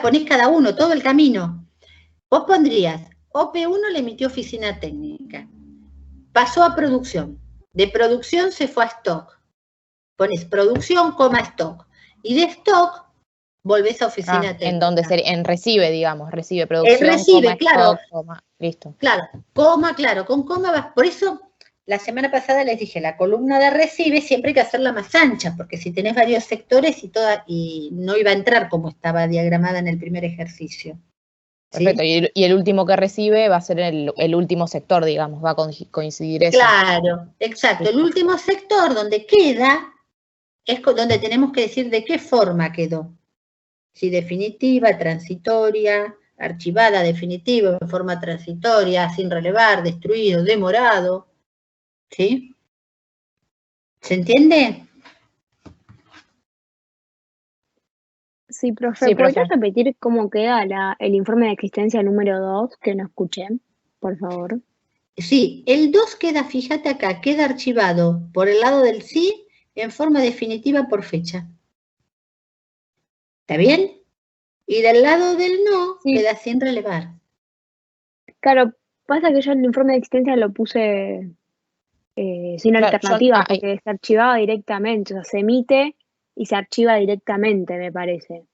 ponés cada uno, todo el camino. Vos pondrías, OP1 le emitió oficina técnica. Pasó a producción. De producción se fue a stock. Pones producción, stock. Y de stock volvés a oficina técnica.
En donde en recibe, digamos, recibe producción.
En recibe, claro.
Stock, coma, listo.
Claro, con coma vas. Por eso, la semana pasada les dije, la columna de recibe siempre hay que hacerla más ancha, porque si tenés varios sectores y no iba a entrar como estaba diagramada en el primer ejercicio.
Perfecto, ¿sí? Y el último que recibe va a ser el último sector, digamos, va a coincidir eso.
Claro, exacto. El último sector donde queda es donde tenemos que decir de qué forma quedó. Si definitiva, transitoria, archivada, definitiva, en forma transitoria, sin relevar, destruido, demorado. ¿Sí? ¿Se entiende?
Sí, profe,
Sí,
¿podría
profe.
repetir cómo queda el informe de existencia número 2 que no escuché, por favor?
Sí, el 2 queda, fíjate acá, queda archivado por el lado del sí en forma definitiva por fecha. ¿Está bien? Y del lado del no queda sin relevar.
Claro, pasa que yo el informe de existencia lo puse sin
Claro,
alternativa, porque se archivaba directamente, o sea, se emite y se archiva directamente, me parece.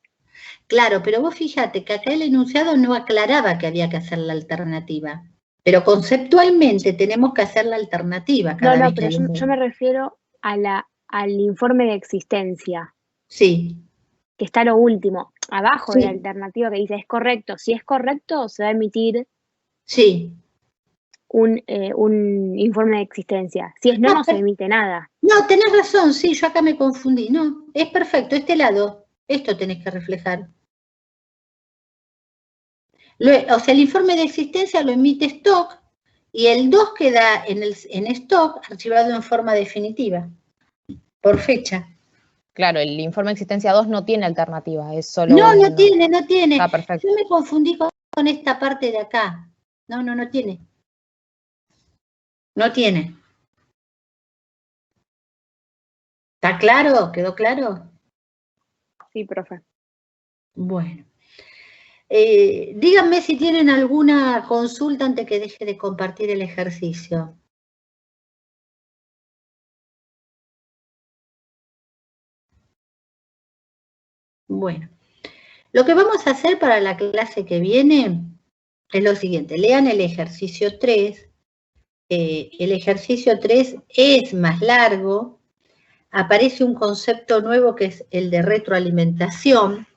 Claro, pero vos fíjate que acá el enunciado no aclaraba que había que hacer la alternativa. Pero conceptualmente tenemos que hacer la alternativa cada
No,
vez
pero
que
yo me refiero al informe de existencia.
Sí.
Que está lo último, abajo
Sí.
de la alternativa que dice es correcto. Si es correcto, se va a emitir
sí.
un informe de existencia. Si es no se emite nada.
No, tenés razón, sí, yo acá me confundí. No, es perfecto, este lado. Esto tenés que reflejar. O sea, el informe de existencia lo emite stock y el 2 queda en stock archivado en forma definitiva, por fecha.
Claro, el informe de existencia 2 no tiene alternativa, es solo
No tiene.
Está perfecto.
Yo me confundí con esta parte de acá. No tiene. No tiene. ¿Está claro? ¿Quedó claro?
Sí, profe.
Bueno. Díganme si tienen alguna consulta antes que deje de compartir el ejercicio. Bueno, lo que vamos a hacer para la clase que viene es lo siguiente. Lean el ejercicio 3. El ejercicio 3 es más largo. Aparece un concepto nuevo que es el de retroalimentación.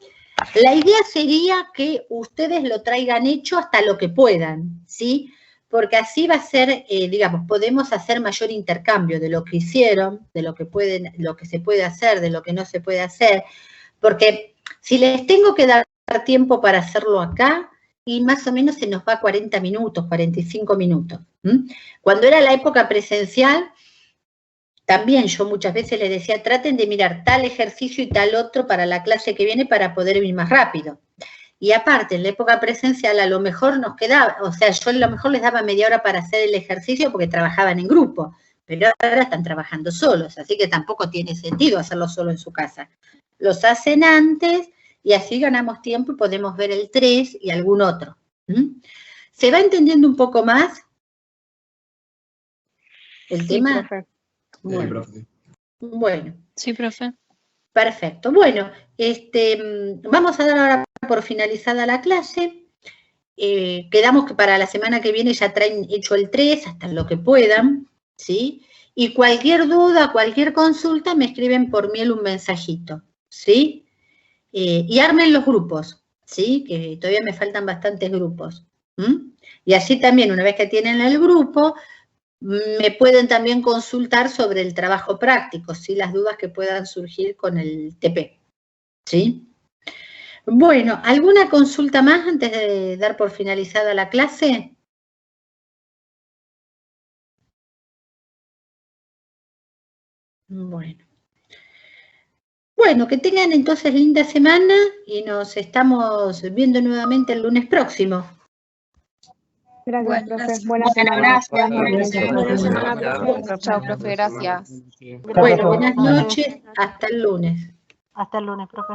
La idea sería que ustedes lo traigan hecho hasta lo que puedan, ¿sí? Porque así va a ser, digamos, podemos hacer mayor intercambio de lo que hicieron, de lo que se puede hacer, de lo que no se puede hacer, porque si les tengo que dar tiempo para hacerlo acá, y más o menos se nos va 40 minutos, 45 minutos. Cuando era la época presencial, también yo muchas veces les decía, traten de mirar tal ejercicio y tal otro para la clase que viene para poder ir más rápido. Y aparte, en la época presencial a lo mejor nos quedaba, o sea, yo a lo mejor les daba media hora para hacer el ejercicio porque trabajaban en grupo, pero ahora están trabajando solos, así que tampoco tiene sentido hacerlo solo en su casa. Los hacen antes y así ganamos tiempo y podemos ver el 3 y algún otro. ¿Se va entendiendo un poco más el tema?
Profe.
Bueno.
Sí, profe.
Perfecto. Bueno, vamos a dar ahora por finalizada la clase. Quedamos que para la semana que viene ya traen hecho el 3 hasta lo que puedan, ¿sí? Y cualquier duda, cualquier consulta, me escriben por mail un mensajito, ¿sí? Y armen los grupos, ¿sí? Que todavía me faltan bastantes grupos. Y así también, una vez que tienen el grupo, me pueden también consultar sobre el trabajo práctico, ¿sí? Las dudas que puedan surgir con el TP, ¿sí? Bueno, ¿alguna consulta más antes de dar por finalizada la clase? Bueno, que tengan entonces linda semana y nos estamos viendo nuevamente el lunes próximo.
Gracias, profe. Buenas semana.
Chao, profe, gracias.
Bueno, buenas noches. Hasta el lunes.
Hasta el lunes, profe.